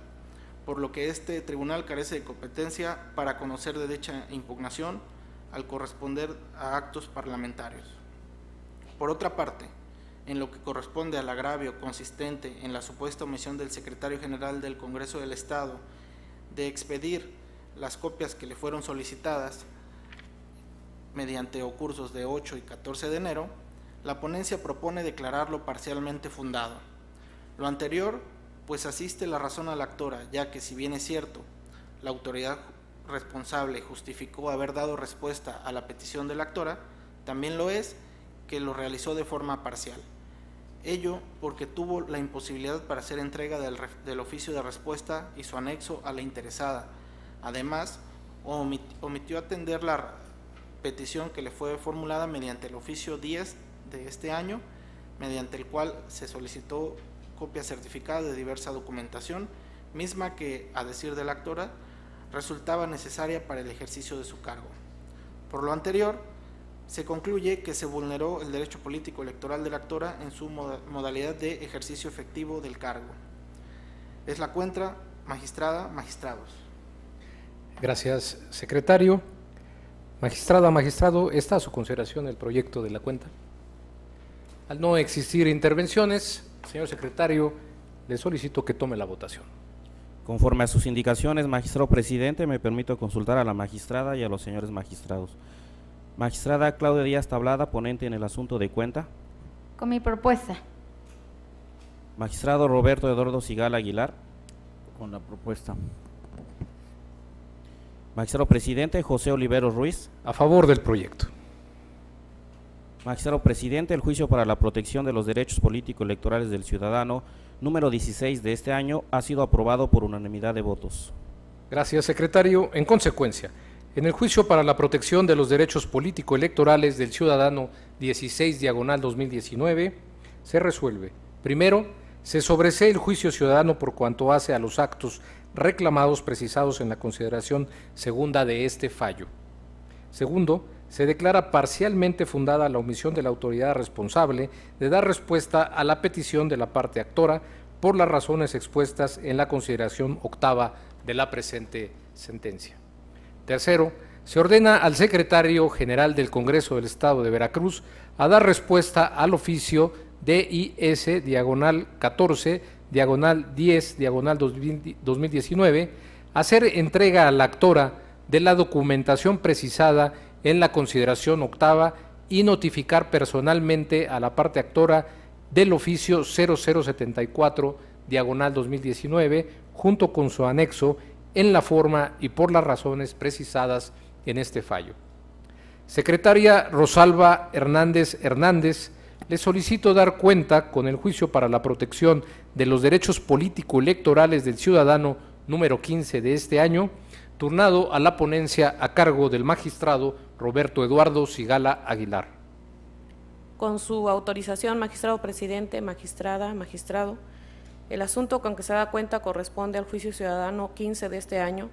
por lo que este tribunal carece de competencia para conocer de dicha impugnación al corresponder a actos parlamentarios. Por otra parte, en lo que corresponde al agravio consistente en la supuesta omisión del secretario general del Congreso del Estado de expedir las copias que le fueron solicitadas mediante ocursos de 8 y 14 de enero, la ponencia propone declararlo parcialmente fundado. Lo anterior, pues asiste la razón a la actora, ya que si bien es cierto, la autoridad responsable justificó haber dado respuesta a la petición de la actora, también lo es que lo realizó de forma parcial. Ello porque tuvo la imposibilidad para hacer entrega del oficio de respuesta y su anexo a la interesada. Además, omitió atender la petición que le fue formulada mediante el oficio 10 de este año, mediante el cual se solicitó copia certificada de diversa documentación, misma que, a decir de la actora, resultaba necesaria para el ejercicio de su cargo. Por lo anterior, se concluye que se vulneró el derecho político electoral de la actora en su modalidad de ejercicio efectivo del cargo. Es la cuenta, magistrada, magistrados. Gracias, secretario. Magistrada, magistrado, ¿está a su consideración el proyecto de la cuenta? Al no existir intervenciones, señor secretario, le solicito que tome la votación. Conforme a sus indicaciones, magistrado presidente, me permito consultar a la magistrada y a los señores magistrados. Magistrada Claudia Díaz Tablada, ponente en el asunto de cuenta. Con mi propuesta. Magistrado Roberto Eduardo Sigala Aguilar. Con la propuesta. Magistrado presidente José Oliveros Ruiz. A favor del proyecto. Magistrado presidente, el juicio para la protección de los derechos político-electorales del ciudadano, número 16 de este año, ha sido aprobado por unanimidad de votos. Gracias, secretario. En consecuencia, en el juicio para la protección de los derechos político-electorales del ciudadano 16/2019, se resuelve: primero, se sobresee el juicio ciudadano por cuanto hace a los actos reclamados precisados en la consideración segunda de este fallo. Segundo, se declara parcialmente fundada la omisión de la autoridad responsable de dar respuesta a la petición de la parte actora por las razones expuestas en la consideración octava de la presente sentencia. Tercero, se ordena al secretario general del Congreso del Estado de Veracruz a dar respuesta al oficio DIS/14/10/2019, hacer entrega a la actora de la documentación precisada en la consideración octava y notificar personalmente a la parte actora del oficio 0074/2019 junto con su anexo en la forma y por las razones precisadas en este fallo. Secretaria Rosalba Hernández, le solicito dar cuenta con el juicio para la protección de los derechos político-electorales del ciudadano número 15 de este año, turnado a la ponencia a cargo del magistrado Roberto Eduardo Sigala Aguilar. Con su autorización, magistrado presidente, magistrada, magistrado, el asunto con que se da cuenta corresponde al juicio ciudadano 15 de este año,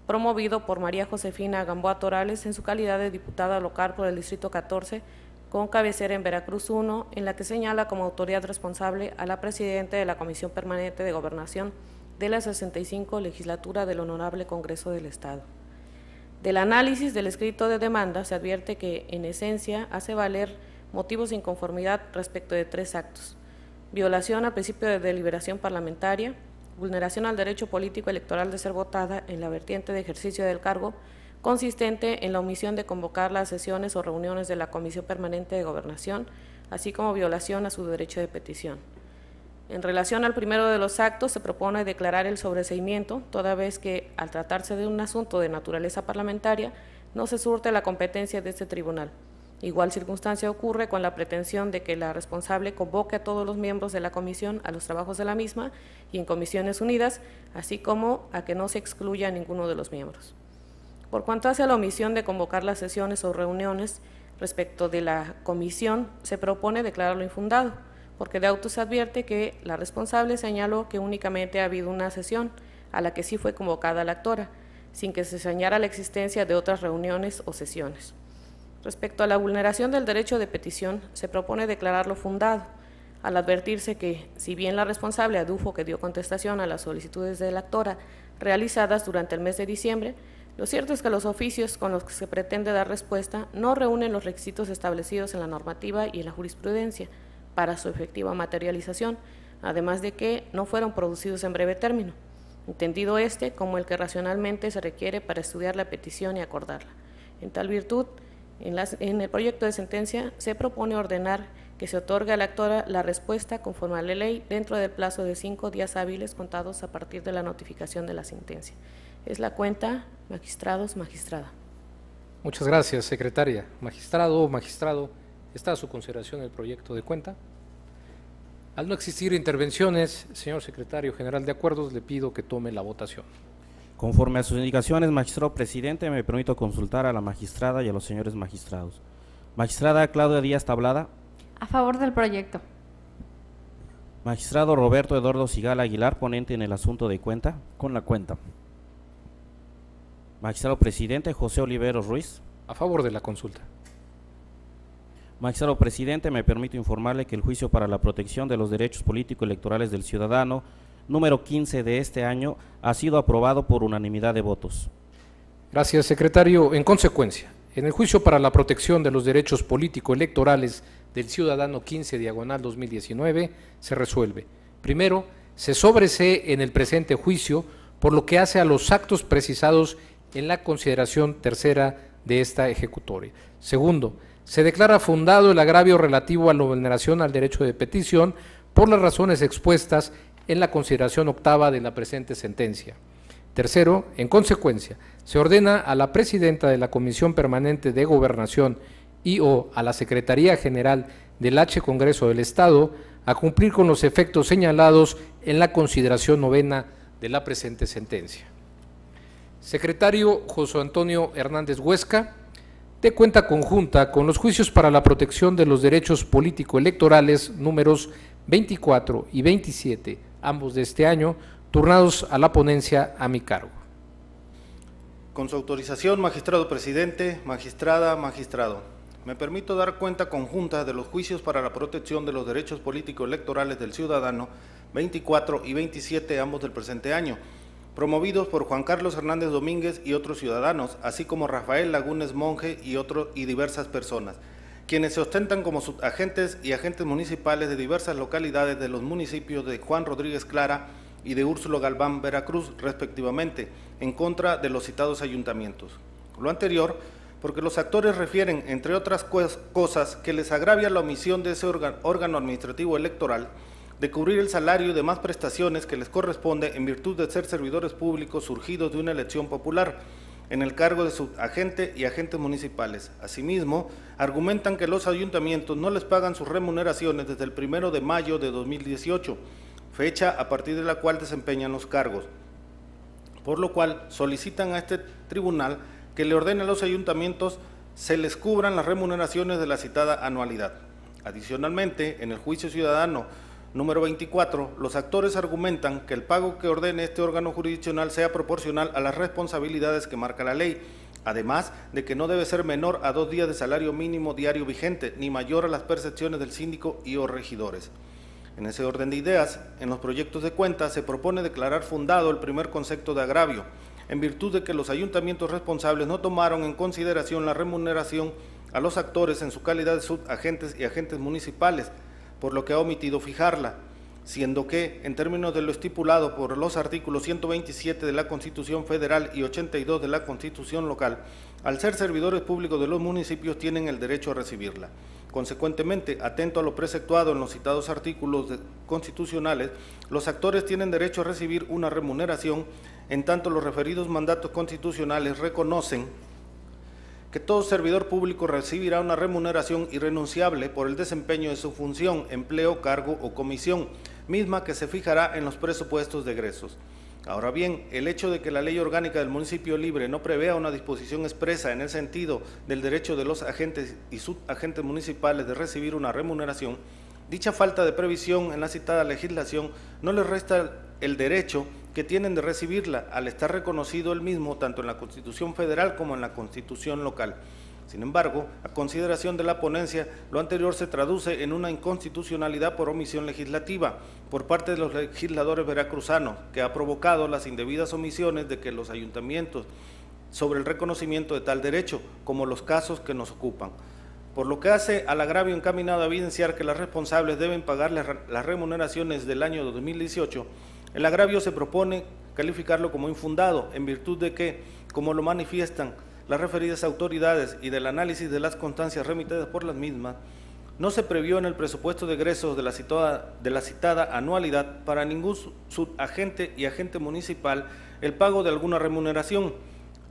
promovido por María Josefina Gamboa Torales en su calidad de diputada local por el Distrito 14, con cabecera en Veracruz 1, en la que señala como autoridad responsable a la presidenta de la Comisión Permanente de Gobernación de la 65 legislatura del Honorable Congreso del Estado. Del análisis del escrito de demanda se advierte que, en esencia, hace valer motivos de inconformidad respecto de 3 actos: violación al principio de deliberación parlamentaria, vulneración al derecho político electoral de ser votada en la vertiente de ejercicio del cargo, consistente en la omisión de convocar las sesiones o reuniones de la Comisión Permanente de Gobernación, así como violación a su derecho de petición. En relación al primero de los actos, se propone declarar el sobreseimiento, toda vez que, al tratarse de un asunto de naturaleza parlamentaria, no se surte la competencia de este tribunal. Igual circunstancia ocurre con la pretensión de que la responsable convoque a todos los miembros de la comisión a los trabajos de la misma y en comisiones unidas, así como a que no se excluya a ninguno de los miembros. Por cuanto hace a la omisión de convocar las sesiones o reuniones respecto de la comisión, se propone declararlo infundado, porque de auto se advierte que la responsable señaló que únicamente ha habido una sesión a la que sí fue convocada la actora, sin que se señalara la existencia de otras reuniones o sesiones. Respecto a la vulneración del derecho de petición, se propone declararlo fundado, al advertirse que, si bien la responsable adujo que dio contestación a las solicitudes de la actora realizadas durante el mes de diciembre, lo cierto es que los oficios con los que se pretende dar respuesta no reúnen los requisitos establecidos en la normativa y en la jurisprudencia para su efectiva materialización, además de que no fueron producidos en breve término, entendido este como el que racionalmente se requiere para estudiar la petición y acordarla. En tal virtud, en el proyecto de sentencia se propone ordenar que se otorgue a la actora la respuesta conforme a la ley dentro del plazo de 5 días hábiles contados a partir de la notificación de la sentencia. Es la cuenta, magistrados, magistrada. Muchas gracias, secretaria. Magistrado o magistrado, ¿está a su consideración el proyecto de cuenta? Al no existir intervenciones, señor secretario general de acuerdos, le pido que tome la votación. Conforme a sus indicaciones, magistrado presidente, me permito consultar a la magistrada y a los señores magistrados. Magistrada Claudia Díaz Tablada. A favor del proyecto. Magistrado Roberto Eduardo Sigala Aguilar, ponente en el asunto de cuenta. Con la cuenta. Magistrado presidente José Oliveros Ruiz. A favor de la consulta. Magistrado presidente, me permito informarle que el juicio para la protección de los derechos político-electorales del ciudadano, número 15 de este año, ha sido aprobado por unanimidad de votos. Gracias, secretario. En consecuencia, en el juicio para la protección de los derechos político-electorales del ciudadano 15/2019 se resuelve. Primero, se sobresee en el presente juicio por lo que hace a los actos precisados en la consideración tercera de esta ejecutoria. Segundo, se declara fundado el agravio relativo a la vulneración al derecho de petición por las razones expuestas en la consideración octava de la presente sentencia. Tercero, en consecuencia, se ordena a la presidenta de la Comisión Permanente de Gobernación y o a la Secretaría General del H. Congreso del Estado a cumplir con los efectos señalados en la consideración novena de la presente sentencia. Secretario José Antonio Hernández Huesca, de cuenta conjunta con los juicios para la protección de los derechos político-electorales números 24 y 27, ambos de este año, turnados a la ponencia a mi cargo. Con su autorización, magistrado presidente, magistrada, magistrado, me permito dar cuenta conjunta de los juicios para la protección de los derechos político-electorales del ciudadano 24 y 27, ambos del presente año, promovidos por Juan Carlos Hernández Domínguez y otros ciudadanos, así como Rafael Lagunes Monge y diversas personas, quienes se ostentan como subagentes y agentes municipales de diversas localidades de los municipios de Juan Rodríguez Clara y de Úrsulo Galván, Veracruz, respectivamente, en contra de los citados ayuntamientos. Lo anterior, porque los actores refieren, entre otras cosas, que les agravia la omisión de ese órgano administrativo electoral de cubrir el salario y demás prestaciones que les corresponde en virtud de ser servidores públicos surgidos de una elección popular, en el cargo de subagente y agentes municipales. Asimismo, argumentan que los ayuntamientos no les pagan sus remuneraciones desde el 1 de mayo de 2018, fecha a partir de la cual desempeñan los cargos, por lo cual solicitan a este tribunal que le ordene a los ayuntamientos se les cubran las remuneraciones de la citada anualidad. Adicionalmente, en el juicio ciudadano número 24, los actores argumentan que el pago que ordene este órgano jurisdiccional sea proporcional a las responsabilidades que marca la ley, además de que no debe ser menor a 2 días de salario mínimo diario vigente, ni mayor a las percepciones del síndico y o regidores. En ese orden de ideas, en los proyectos de cuenta se propone declarar fundado el primer concepto de agravio, en virtud de que los ayuntamientos responsables no tomaron en consideración la remuneración a los actores en su calidad de subagentes y agentes municipales, por lo que ha omitido fijarla, siendo que, en términos de lo estipulado por los artículos 127 de la Constitución Federal y 82 de la Constitución Local, al ser servidores públicos de los municipios tienen el derecho a recibirla. Consecuentemente, atento a lo preceptuado en los citados artículos constitucionales, los actores tienen derecho a recibir una remuneración, en tanto los referidos mandatos constitucionales reconocen que todo servidor público recibirá una remuneración irrenunciable por el desempeño de su función, empleo, cargo o comisión, misma que se fijará en los presupuestos de egresos. Ahora bien, el hecho de que la Ley Orgánica del Municipio Libre no prevea una disposición expresa en el sentido del derecho de los agentes y subagentes municipales de recibir una remuneración, dicha falta de previsión en la citada legislación no les resta el derecho que tienen de recibirla, al estar reconocido el mismo tanto en la Constitución Federal como en la Constitución local. Sin embargo, a consideración de la ponencia, lo anterior se traduce en una inconstitucionalidad por omisión legislativa por parte de los legisladores veracruzanos, que ha provocado las indebidas omisiones de que los ayuntamientos sobre el reconocimiento de tal derecho, como los casos que nos ocupan. Por lo que hace al agravio encaminado a evidenciar que las responsables deben pagar las remuneraciones del año 2018, el agravio se propone calificarlo como infundado, en virtud de que, como lo manifiestan las referidas autoridades y del análisis de las constancias remitidas por las mismas, no se previó en el presupuesto de egresos de la citada anualidad para ningún subagente y agente municipal el pago de alguna remuneración.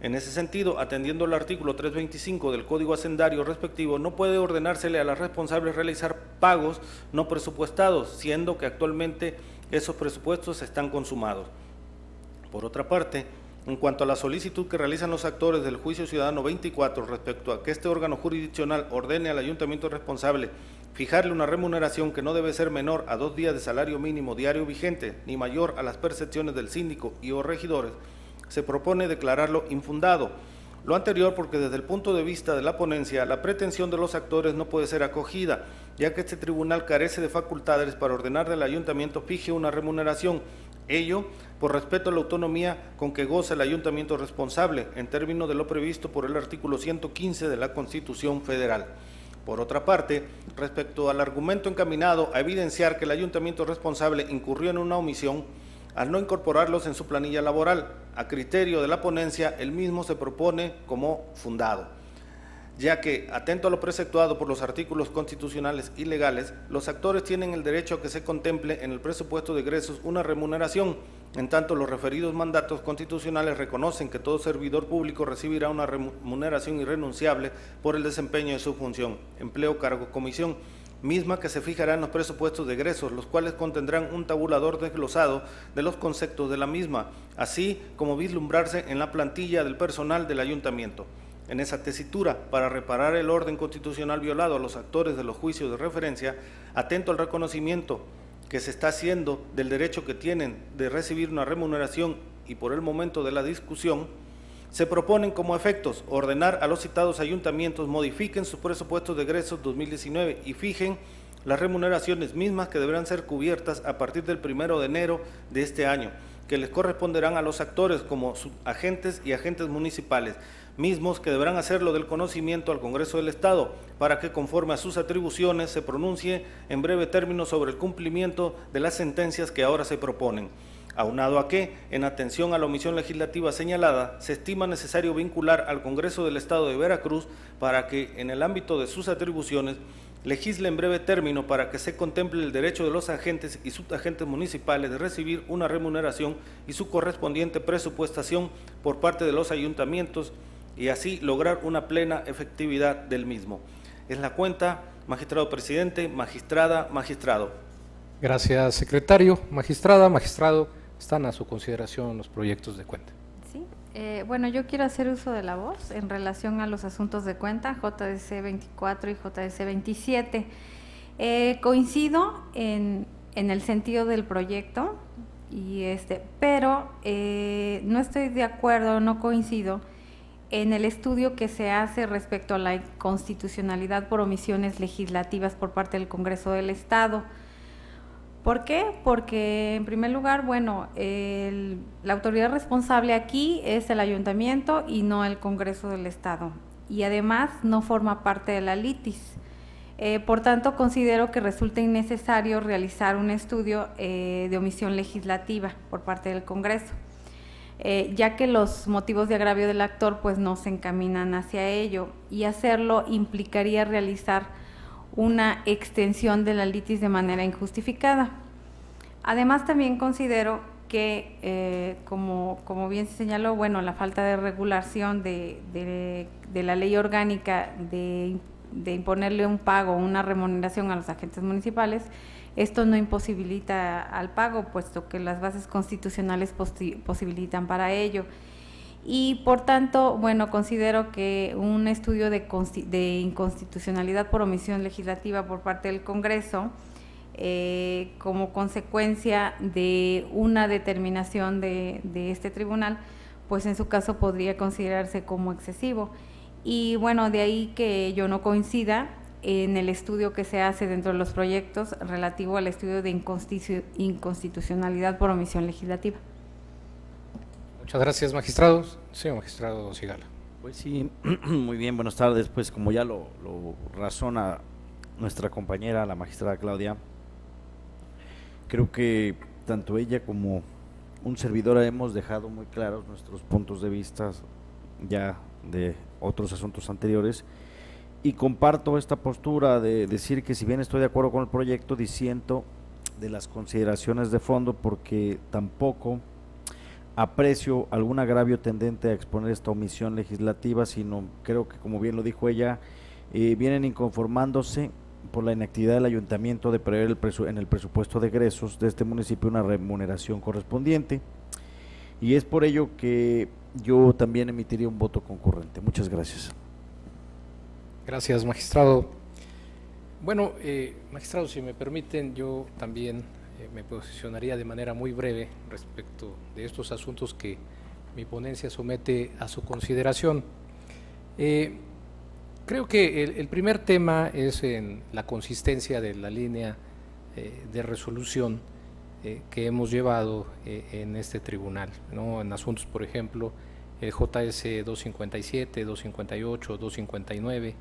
En ese sentido, atendiendo al artículo 325 del Código Hacendario respectivo, no puede ordenársele a las responsables realizar pagos no presupuestados, siendo que actualmente esos presupuestos están consumados. Por otra parte, en cuanto a la solicitud que realizan los actores del Juicio Ciudadano 24 respecto a que este órgano jurisdiccional ordene al ayuntamiento responsable fijarle una remuneración que no debe ser menor a 2 días de salario mínimo diario vigente, ni mayor a las percepciones del síndico y o regidores, se propone declararlo infundado. Lo anterior porque desde el punto de vista de la ponencia, la pretensión de los actores no puede ser acogida, ya que este tribunal carece de facultades para ordenar del ayuntamiento fije una remuneración, ello por respeto a la autonomía con que goza el ayuntamiento responsable, en términos de lo previsto por el artículo 115 de la Constitución Federal. Por otra parte, respecto al argumento encaminado a evidenciar que el ayuntamiento responsable incurrió en una omisión, al no incorporarlos en su planilla laboral, a criterio de la ponencia, el mismo se propone como fundado, ya que, atento a lo preceptuado por los artículos constitucionales y legales, los actores tienen el derecho a que se contemple en el presupuesto de egresos una remuneración, en tanto los referidos mandatos constitucionales reconocen que todo servidor público recibirá una remuneración irrenunciable por el desempeño de su función, empleo, cargo, comisión, misma que se fijará en los presupuestos de egresos, los cuales contendrán un tabulador desglosado de los conceptos de la misma, así como vislumbrarse en la plantilla del personal del ayuntamiento. En esa tesitura, para reparar el orden constitucional violado a los actores de los juicios de referencia, atento al reconocimiento que se está haciendo del derecho que tienen de recibir una remuneración y por el momento de la discusión, se proponen como efectos ordenar a los citados ayuntamientos modifiquen sus presupuestos de egresos 2019 y fijen las remuneraciones mismas que deberán ser cubiertas a partir del 1 de enero de este año, que les corresponderán a los actores como subagentes y agentes municipales, mismos que deberán hacerlo del conocimiento al Congreso del Estado, para que conforme a sus atribuciones se pronuncie en breve término sobre el cumplimiento de las sentencias que ahora se proponen. Aunado a que, en atención a la omisión legislativa señalada, se estima necesario vincular al Congreso del Estado de Veracruz para que, en el ámbito de sus atribuciones, legisle en breve término para que se contemple el derecho de los agentes y subagentes municipales de recibir una remuneración y su correspondiente presupuestación por parte de los ayuntamientos y así lograr una plena efectividad del mismo. Es la cuenta, magistrado presidente, magistrada, magistrado. Gracias, secretario. Magistrada, magistrado, están a su consideración los proyectos de cuenta. Sí, bueno, yo quiero hacer uso de la voz en relación a los asuntos de cuenta, JDC 24 y JDC 27. Coincido en el sentido del proyecto, pero no estoy de acuerdo, no coincido en el estudio que se hace respecto a la inconstitucionalidad por omisiones legislativas por parte del Congreso del Estado. ¿Por qué? Porque, en primer lugar, bueno, la autoridad responsable aquí es el ayuntamiento y no el Congreso del Estado. Y además no forma parte de la litis. Por tanto, considero que resulta innecesario realizar un estudio de omisión legislativa por parte del Congreso, ya que los motivos de agravio del actor pues no se encaminan hacia ello, y hacerlo implicaría realizar una extensión de la litis de manera injustificada. Además, también considero que, como bien se señaló, bueno, la falta de regulación de la ley orgánica de imponerle un pago, una remuneración a los agentes municipales, esto no imposibilita al pago, puesto que las bases constitucionales posibilitan para ello. Y por tanto, bueno, considero que un estudio de inconstitucionalidad por omisión legislativa por parte del Congreso, como consecuencia de una determinación de este tribunal, pues en su caso podría considerarse como excesivo. Y bueno, de ahí que yo no coincida en el estudio que se hace dentro de los proyectos relativo al estudio de inconstitucionalidad por omisión legislativa. Muchas gracias, magistrado. Señor magistrado Sigala. Pues sí, muy bien, buenas tardes. Pues como ya lo razona nuestra compañera, la magistrada Claudia, creo que tanto ella como un servidor hemos dejado muy claros nuestros puntos de vista ya de otros asuntos anteriores, y comparto esta postura de decir que si bien estoy de acuerdo con el proyecto, disiento de las consideraciones de fondo, porque tampoco aprecio algún agravio tendente a exponer esta omisión legislativa, sino creo que, como bien lo dijo ella, vienen inconformándose por la inactividad del ayuntamiento de prever en el presupuesto de egresos de este municipio una remuneración correspondiente, y es por ello que yo también emitiría un voto concurrente. Muchas gracias. Gracias, magistrado. Bueno, magistrado, si me permiten, yo también me posicionaría de manera muy breve respecto de estos asuntos que mi ponencia somete a su consideración. Creo que el primer tema es en la consistencia de la línea de resolución que hemos llevado en este tribunal, ¿no? En asuntos, por ejemplo, el JS 257, 258, 259,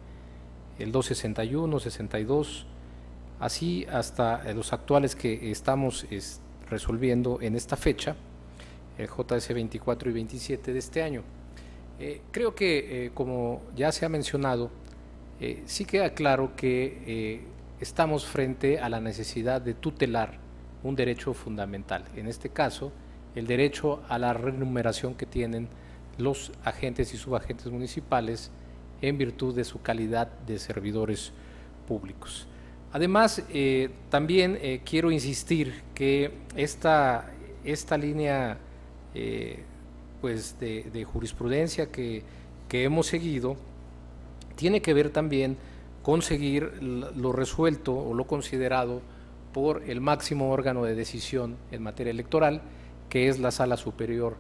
el 261, 62, así hasta los actuales que estamos resolviendo en esta fecha, el JS 24 y 27 de este año. Creo que, como ya se ha mencionado, sí queda claro que estamos frente a la necesidad de tutelar un derecho fundamental, en este caso, el derecho a la remuneración que tienen los agentes y subagentes municipales en virtud de su calidad de servidores públicos. Además, también quiero insistir que esta línea pues de jurisprudencia que hemos seguido tiene que ver también con seguir lo resuelto o lo considerado por el máximo órgano de decisión en materia electoral, que es la Sala Superior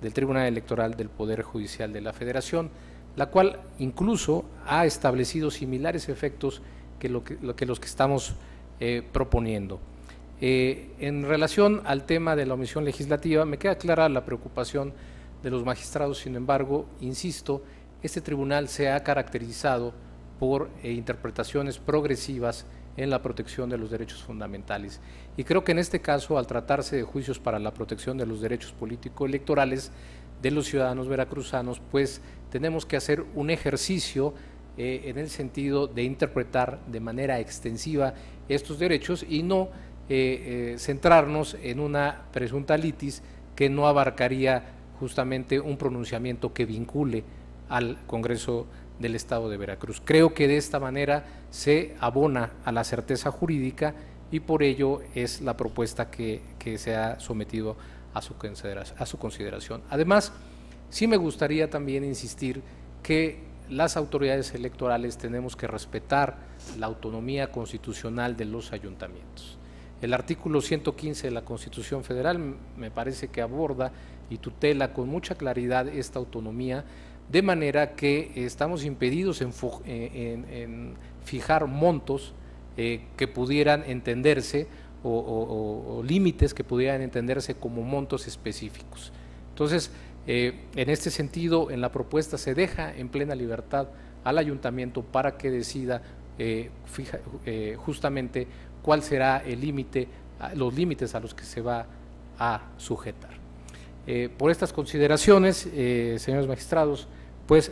del Tribunal Electoral del Poder Judicial de la Federación, la cual incluso ha establecido similares efectos que los que estamos proponiendo. En relación al tema de la omisión legislativa, me queda clara la preocupación de los magistrados. Sin embargo, insisto, este tribunal se ha caracterizado por interpretaciones progresivas en la protección de los derechos fundamentales, y creo que en este caso, al tratarse de juicios para la protección de los derechos político-electorales de los ciudadanos veracruzanos, pues tenemos que hacer un ejercicio en el sentido de interpretar de manera extensiva estos derechos y no centrarnos en una presunta litis que no abarcaría justamente un pronunciamiento que vincule al Congreso del Estado de Veracruz. Creo que de esta manera se abona a la certeza jurídica, y por ello es la propuesta que se ha sometido a su consideración. Además, sí me gustaría también insistir que las autoridades electorales tenemos que respetar la autonomía constitucional de los ayuntamientos. El artículo 115 de la Constitución Federal me parece que aborda y tutela con mucha claridad esta autonomía, de manera que estamos impedidos en fijar montos que pudieran entenderse o límites que pudieran entenderse como montos específicos. Entonces, en este sentido, en la propuesta se deja en plena libertad al ayuntamiento para que decida justamente cuál será el límite, los límites a los que se va a sujetar. Por estas consideraciones, señores magistrados, pues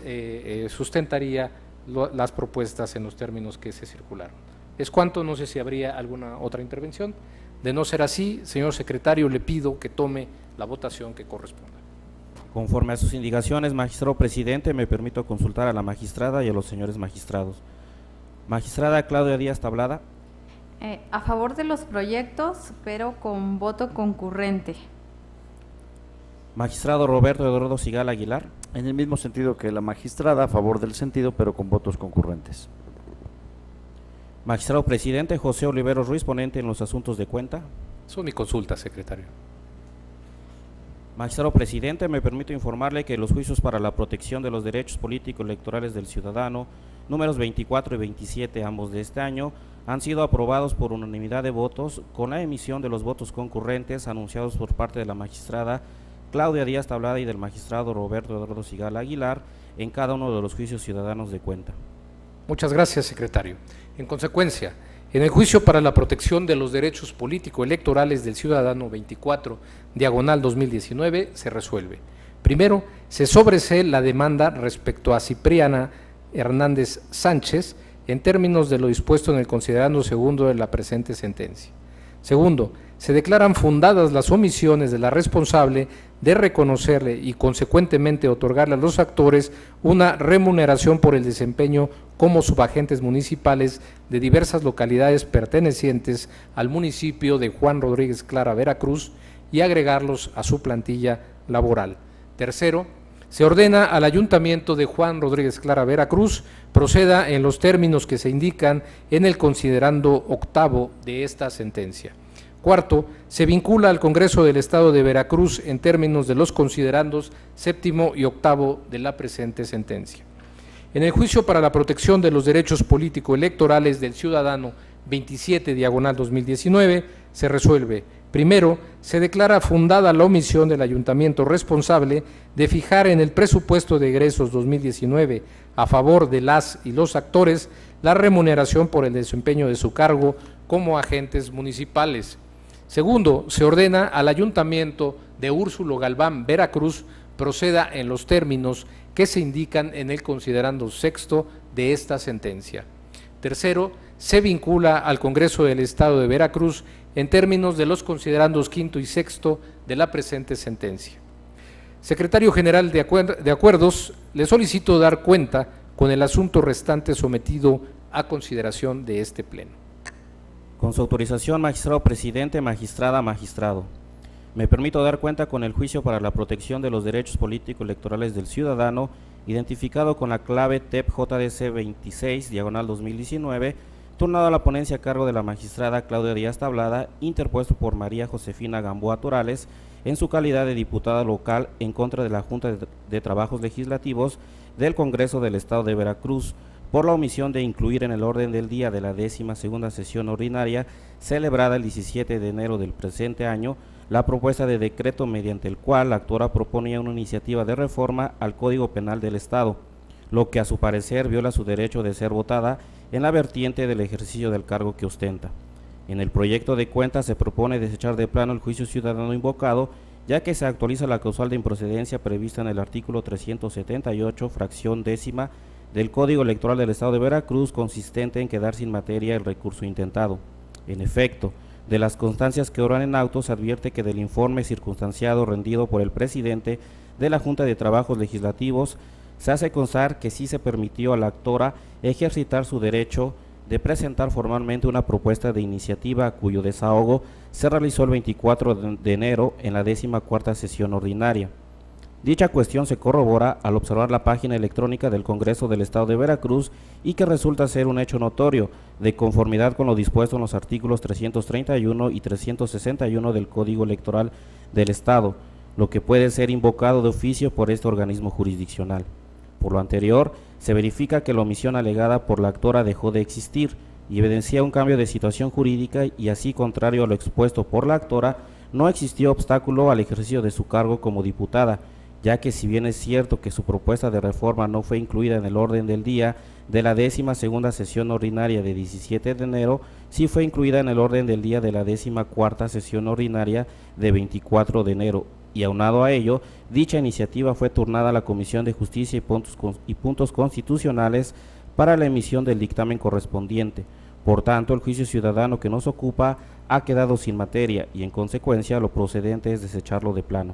sustentaría las propuestas en los términos que se circularon. Es cuanto, no sé si habría alguna otra intervención. De no ser así, señor secretario, le pido que tome la votación que corresponda. Conforme a sus indicaciones, magistrado presidente, me permito consultar a la magistrada y a los señores magistrados. Magistrada Claudia Díaz Tablada. A favor de los proyectos, pero con voto concurrente. Magistrado Roberto Eduardo Sigala Aguilar. En el mismo sentido que la magistrada, a favor del sentido, pero con votos concurrentes. Magistrado presidente José Oliveros Ruiz, ponente en los asuntos de cuenta. Son mi consulta, secretario. Magistrado presidente, me permito informarle que los juicios para la protección de los derechos políticos electorales del ciudadano, números 24 y 27, ambos de este año, han sido aprobados por unanimidad de votos, con la emisión de los votos concurrentes anunciados por parte de la magistrada Claudia Díaz Tablada y del magistrado Roberto Eduardo Sigala Aguilar en cada uno de los juicios ciudadanos de cuenta. Muchas gracias, secretario. En consecuencia, en el juicio para la protección de los derechos político-electorales del ciudadano 24, diagonal 2019, se resuelve. Primero, se sobresee la demanda respecto a Cipriana Hernández Sánchez en términos de lo dispuesto en el considerando segundo de la presente sentencia. Segundo, se declaran fundadas las omisiones de la responsable de reconocerle y consecuentemente otorgarle a los actores una remuneración por el desempeño como subagentes municipales de diversas localidades pertenecientes al municipio de Juan Rodríguez Clara, Veracruz, y agregarlos a su plantilla laboral. Tercero, se ordena al Ayuntamiento de Juan Rodríguez Clara, Veracruz, proceda en los términos que se indican en el considerando octavo de esta sentencia. Cuarto, se vincula al Congreso del Estado de Veracruz en términos de los considerandos séptimo y octavo de la presente sentencia. En el juicio para la protección de los derechos político-electorales del ciudadano 27, diagonal 2019, se resuelve. Primero, se declara fundada la omisión del ayuntamiento responsable de fijar en el presupuesto de egresos 2019 a favor de las y los actores la remuneración por el desempeño de su cargo como agentes municipales. Segundo, se ordena al Ayuntamiento de Úrsulo Galván, Veracruz, proceda en los términos que se indican en el considerando sexto de esta sentencia. Tercero, se vincula al Congreso del Estado de Veracruz en términos de los considerandos quinto y sexto de la presente sentencia. Secretario General de Acuerdos, le solicito dar cuenta con el asunto restante sometido a consideración de este Pleno. Con su autorización, magistrado presidente, magistrada, magistrado. Me permito dar cuenta con el juicio para la protección de los derechos político-electorales del ciudadano, identificado con la clave TEP JDC 26, diagonal 2019, turnado a la ponencia a cargo de la magistrada Claudia Díaz Tablada, interpuesto por María Josefina Gamboa Torales, en su calidad de diputada local en contra de la Junta de Trabajos Legislativos del Congreso del Estado de Veracruz, por la omisión de incluir en el orden del día de la 12ª sesión ordinaria, celebrada el 17 de enero del presente año, la propuesta de decreto mediante el cual la actora proponía una iniciativa de reforma al Código Penal del Estado, lo que a su parecer viola su derecho de ser votada en la vertiente del ejercicio del cargo que ostenta. En el proyecto de cuenta se propone desechar de plano el juicio ciudadano invocado, ya que se actualiza la causal de improcedencia prevista en el artículo 378, fracción décima, del Código Electoral del Estado de Veracruz, consistente en quedar sin materia el recurso intentado. En efecto, de las constancias que obran en auto se advierte que del informe circunstanciado rendido por el presidente de la Junta de Trabajos Legislativos se hace constar que sí se permitió a la actora ejercitar su derecho de presentar formalmente una propuesta de iniciativa cuyo desahogo se realizó el 24 de enero en la 14ª sesión ordinaria. Dicha cuestión se corrobora al observar la página electrónica del Congreso del Estado de Veracruz y que resulta ser un hecho notorio, de conformidad con lo dispuesto en los artículos 331 y 361 del Código Electoral del Estado, lo que puede ser invocado de oficio por este organismo jurisdiccional. Por lo anterior, se verifica que la omisión alegada por la actora dejó de existir y evidencia un cambio de situación jurídica y así, contrario a lo expuesto por la actora, no existió obstáculo al ejercicio de su cargo como diputada, ya que si bien es cierto que su propuesta de reforma no fue incluida en el orden del día de la 12ª sesión ordinaria de 17 de enero, sí fue incluida en el orden del día de la 14ª sesión ordinaria de 24 de enero, y aunado a ello, dicha iniciativa fue turnada a la Comisión de Justicia y Puntos Constitucionales para la emisión del dictamen correspondiente, Por tanto, el juicio ciudadano que nos ocupa ha quedado sin materia y, en consecuencia, lo procedente es desecharlo de plano.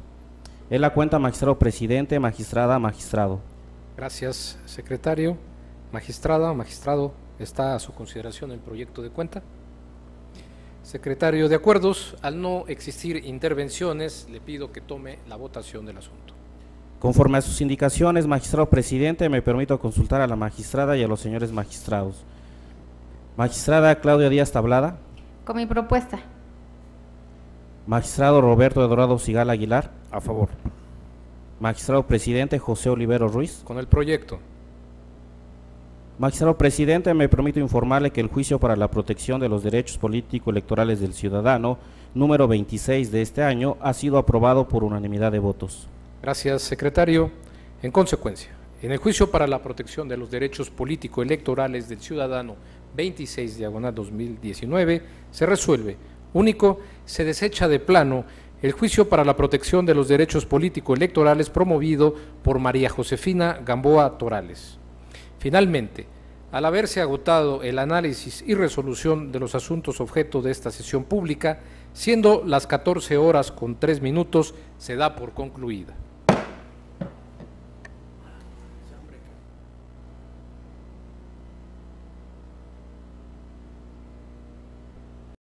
Es la cuenta, magistrado presidente, magistrada, magistrado. Gracias, secretario. Magistrada, magistrado, está a su consideración el proyecto de cuenta. Secretario de Acuerdos, al no existir intervenciones, le pido que tome la votación del asunto. Conforme a sus indicaciones, magistrado presidente, me permito consultar a la magistrada y a los señores magistrados. Magistrada Claudia Díaz Tablada. Con mi propuesta. Magistrado Roberto Dorado Sigala Aguilar. A favor. Magistrado presidente José Olivero Ruiz. Con el proyecto. Magistrado presidente, me permito informarle que el juicio para la protección de los derechos político-electorales del ciudadano, número 26 de este año, ha sido aprobado por unanimidad de votos. Gracias, secretario. En consecuencia, en el juicio para la protección de los derechos político-electorales del ciudadano 26/2019, se resuelve: único, se desecha de plano el juicio para la protección de los derechos político-electorales promovido por María Josefina Gamboa Torales. Finalmente, al haberse agotado el análisis y resolución de los asuntos objeto de esta sesión pública, siendo las 14 horas con 3 minutos, se da por concluida.